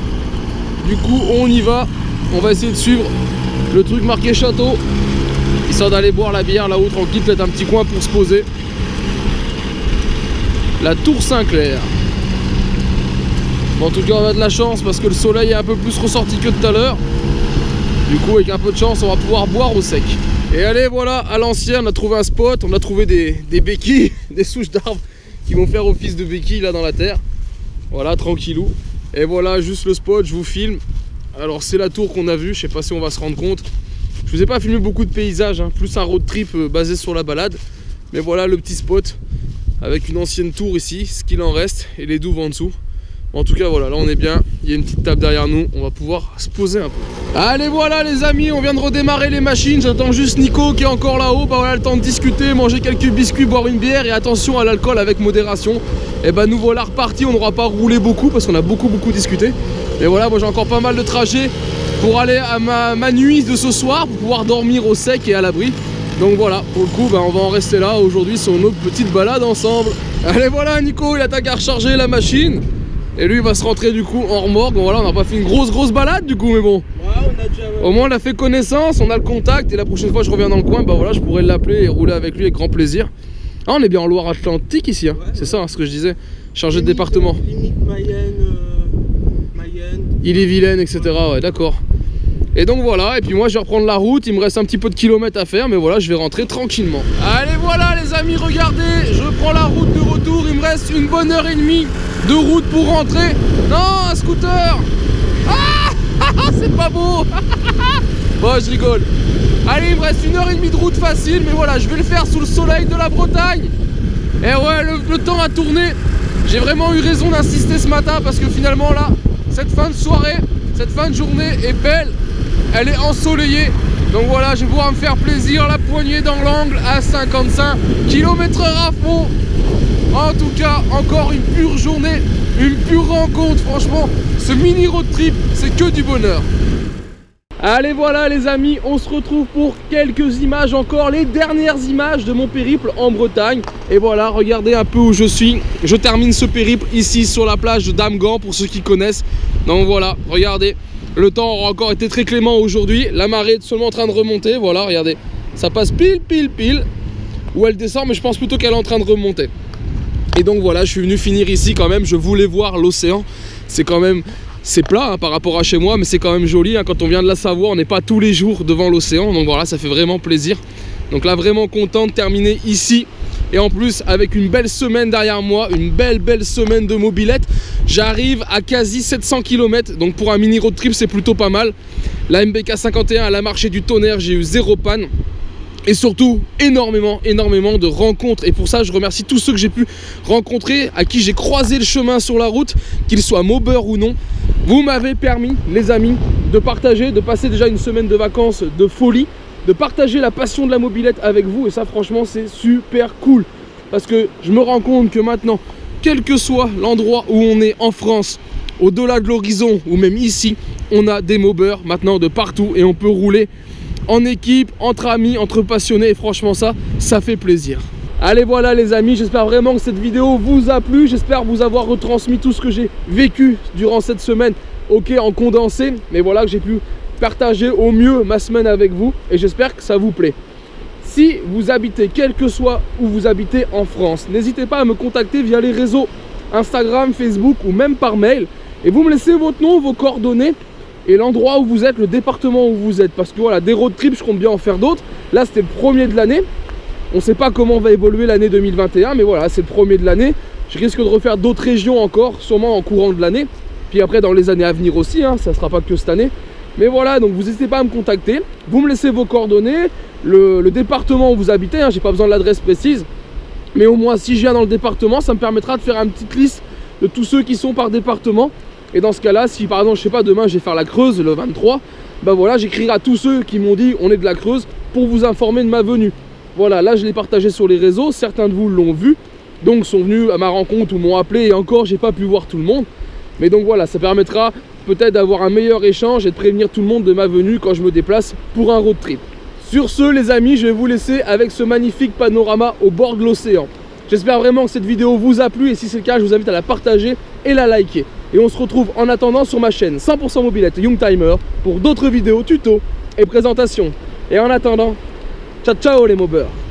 Du coup on y va. On va essayer de suivre le truc marqué château, histoire d'aller boire la bière là-haut tranquille, peut-être un petit coin pour se poser. La Tour Saint-Clair. Bon, en tout cas on a de la chance parce que le soleil est un peu plus ressorti que tout à l'heure. Du coup avec un peu de chance on va pouvoir boire au sec. Et allez voilà, à l'ancien on a trouvé un spot, on a trouvé des béquilles, des souches d'arbres qui vont faire office de béquilles là dans la terre. Voilà, tranquillou. Et voilà juste le spot, je vous filme. Alors c'est la tour qu'on a vue, je sais pas si on va se rendre compte. Je vous ai pas filmé beaucoup de paysages, hein, plus un road trip basé sur la balade. Mais voilà le petit spot avec une ancienne tour ici, ce qu'il en reste, et les douves en dessous. En tout cas voilà, là on est bien, il y a une petite table derrière nous, on va pouvoir se poser un peu. Allez voilà les amis, on vient de redémarrer les machines, j'attends juste Nico qui est encore là-haut, bah voilà le temps de discuter, manger quelques biscuits, boire une bière et attention à l'alcool avec modération. Et bah nous voilà repartis, on n'aura pas roulé beaucoup parce qu'on a beaucoup discuté. Et voilà, moi j'ai encore pas mal de trajets pour aller à ma nuit de ce soir, pour pouvoir dormir au sec et à l'abri. Donc voilà, pour le coup bah, on va en rester là aujourd'hui sur notre petite balade ensemble. Allez voilà Nico, il a qu'à recharger la machine. Et lui il va se rentrer du coup en remorque. Bon voilà, on n'a pas fait une grosse balade du coup, mais bon. Ouais, on a déjà... Au moins on a fait connaissance, on a le contact. Et la prochaine fois je reviens dans le coin, bah voilà, je pourrais l'appeler et rouler avec lui avec grand plaisir. Ah, on est bien en Loire-Atlantique ici, hein. Ouais, c'est ça hein, ce que je disais. Changer de département. Limite Mayenne, Ille-et-Vilaine, etc. Ouais, d'accord. Et donc voilà, et puis moi je vais reprendre la route, il me reste un petit peu de kilomètres à faire, mais voilà, je vais rentrer tranquillement. Allez voilà les amis, regardez, je prends la route de retour, il me reste une bonne heure et demie de route pour rentrer. Non, un scooter. Ah, c'est pas beau. Bon, je rigole. Allez, il me reste une heure et demie de route facile, mais voilà, je vais le faire sous le soleil de la Bretagne. Et ouais, le temps a tourné. J'ai vraiment eu raison d'insister ce matin, parce que finalement là, cette fin de soirée, cette fin de journée est belle. Elle est ensoleillée, donc voilà, je vais pouvoir me faire plaisir, la poignée dans l'angle à 55 km/h à fond. En tout cas, encore une pure journée, une pure rencontre, franchement, ce mini road trip, c'est que du bonheur. Allez voilà les amis, on se retrouve pour quelques images encore, les dernières images de mon périple en Bretagne. Et voilà, regardez un peu où je suis. Je termine ce périple ici sur la plage de Damgand pour ceux qui connaissent. Donc voilà, regardez. Le temps aura encore été très clément aujourd'hui. La marée est seulement en train de remonter. Voilà, regardez. Ça passe pile. Où elle descend, mais je pense plutôt qu'elle est en train de remonter. Et donc voilà, je suis venu finir ici quand même, je voulais voir l'océan. C'est quand même, c'est plat hein, par rapport à chez moi, mais c'est quand même joli hein. Quand on vient de la Savoie, on n'est pas tous les jours devant l'océan, donc voilà, ça fait vraiment plaisir. Donc là, vraiment content de terminer ici. Et en plus, avec une belle semaine derrière moi, une belle semaine de mobilette, j'arrive à quasi 700 km. Donc pour un mini road trip, c'est plutôt pas mal. La MBK 51, elle a marché du tonnerre, j'ai eu 0 panne. Et surtout, énormément de rencontres. Et pour ça, je remercie tous ceux que j'ai pu rencontrer, à qui j'ai croisé le chemin sur la route, qu'ils soient mobeurs ou non. Vous m'avez permis, les amis, de partager, de passer déjà une semaine de vacances de folie, de partager la passion de la mobilette avec vous. Et ça, franchement, c'est super cool. Parce que je me rends compte que maintenant, quel que soit l'endroit où on est en France, au-delà de l'horizon ou même ici, on a des mobeurs maintenant de partout et on peut rouler en équipe, entre amis, entre passionnés, et franchement ça fait plaisir. Allez voilà les amis, j'espère vraiment que cette vidéo vous a plu, j'espère vous avoir retransmis tout ce que j'ai vécu durant cette semaine, ok en condensé, mais voilà que j'ai pu partager au mieux ma semaine avec vous, et j'espère que ça vous plaît. Si vous habitez, quel que soit où vous habitez en France, n'hésitez pas à me contacter via les réseaux Instagram, Facebook ou même par mail, et vous me laissez votre nom, vos coordonnées, et l'endroit où vous êtes, le département où vous êtes. Parce que voilà, des road trips, je compte bien en faire d'autres. Là, c'était le premier de l'année. On ne sait pas comment va évoluer l'année 2021, mais voilà, c'est le premier de l'année. Je risque de refaire d'autres régions encore, sûrement en courant de l'année. Puis après, dans les années à venir aussi, hein, ça ne sera pas que cette année. Mais voilà, donc vous n'hésitez pas à me contacter. Vous me laissez vos coordonnées, le département où vous habitez. Hein, j'ai pas besoin de l'adresse précise. Mais au moins, si je viens dans le département, ça me permettra de faire une petite liste de tous ceux qui sont par département. Et dans ce cas-là, si par exemple, je sais pas, demain je vais faire la Creuse le 23, ben voilà, j'écrirai à tous ceux qui m'ont dit on est de la Creuse pour vous informer de ma venue. Voilà, là je l'ai partagé sur les réseaux, certains de vous l'ont vu, donc sont venus à ma rencontre ou m'ont appelé, et encore j'ai pas pu voir tout le monde. Mais donc voilà, ça permettra peut-être d'avoir un meilleur échange et de prévenir tout le monde de ma venue quand je me déplace pour un road trip. Sur ce les amis, je vais vous laisser avec ce magnifique panorama au bord de l'océan. J'espère vraiment que cette vidéo vous a plu, et si c'est le cas, je vous invite à la partager et la liker. Et on se retrouve en attendant sur ma chaîne 100% mobilette Youngtimer pour d'autres vidéos, tutos et présentations. Et en attendant, ciao ciao les mobeurs.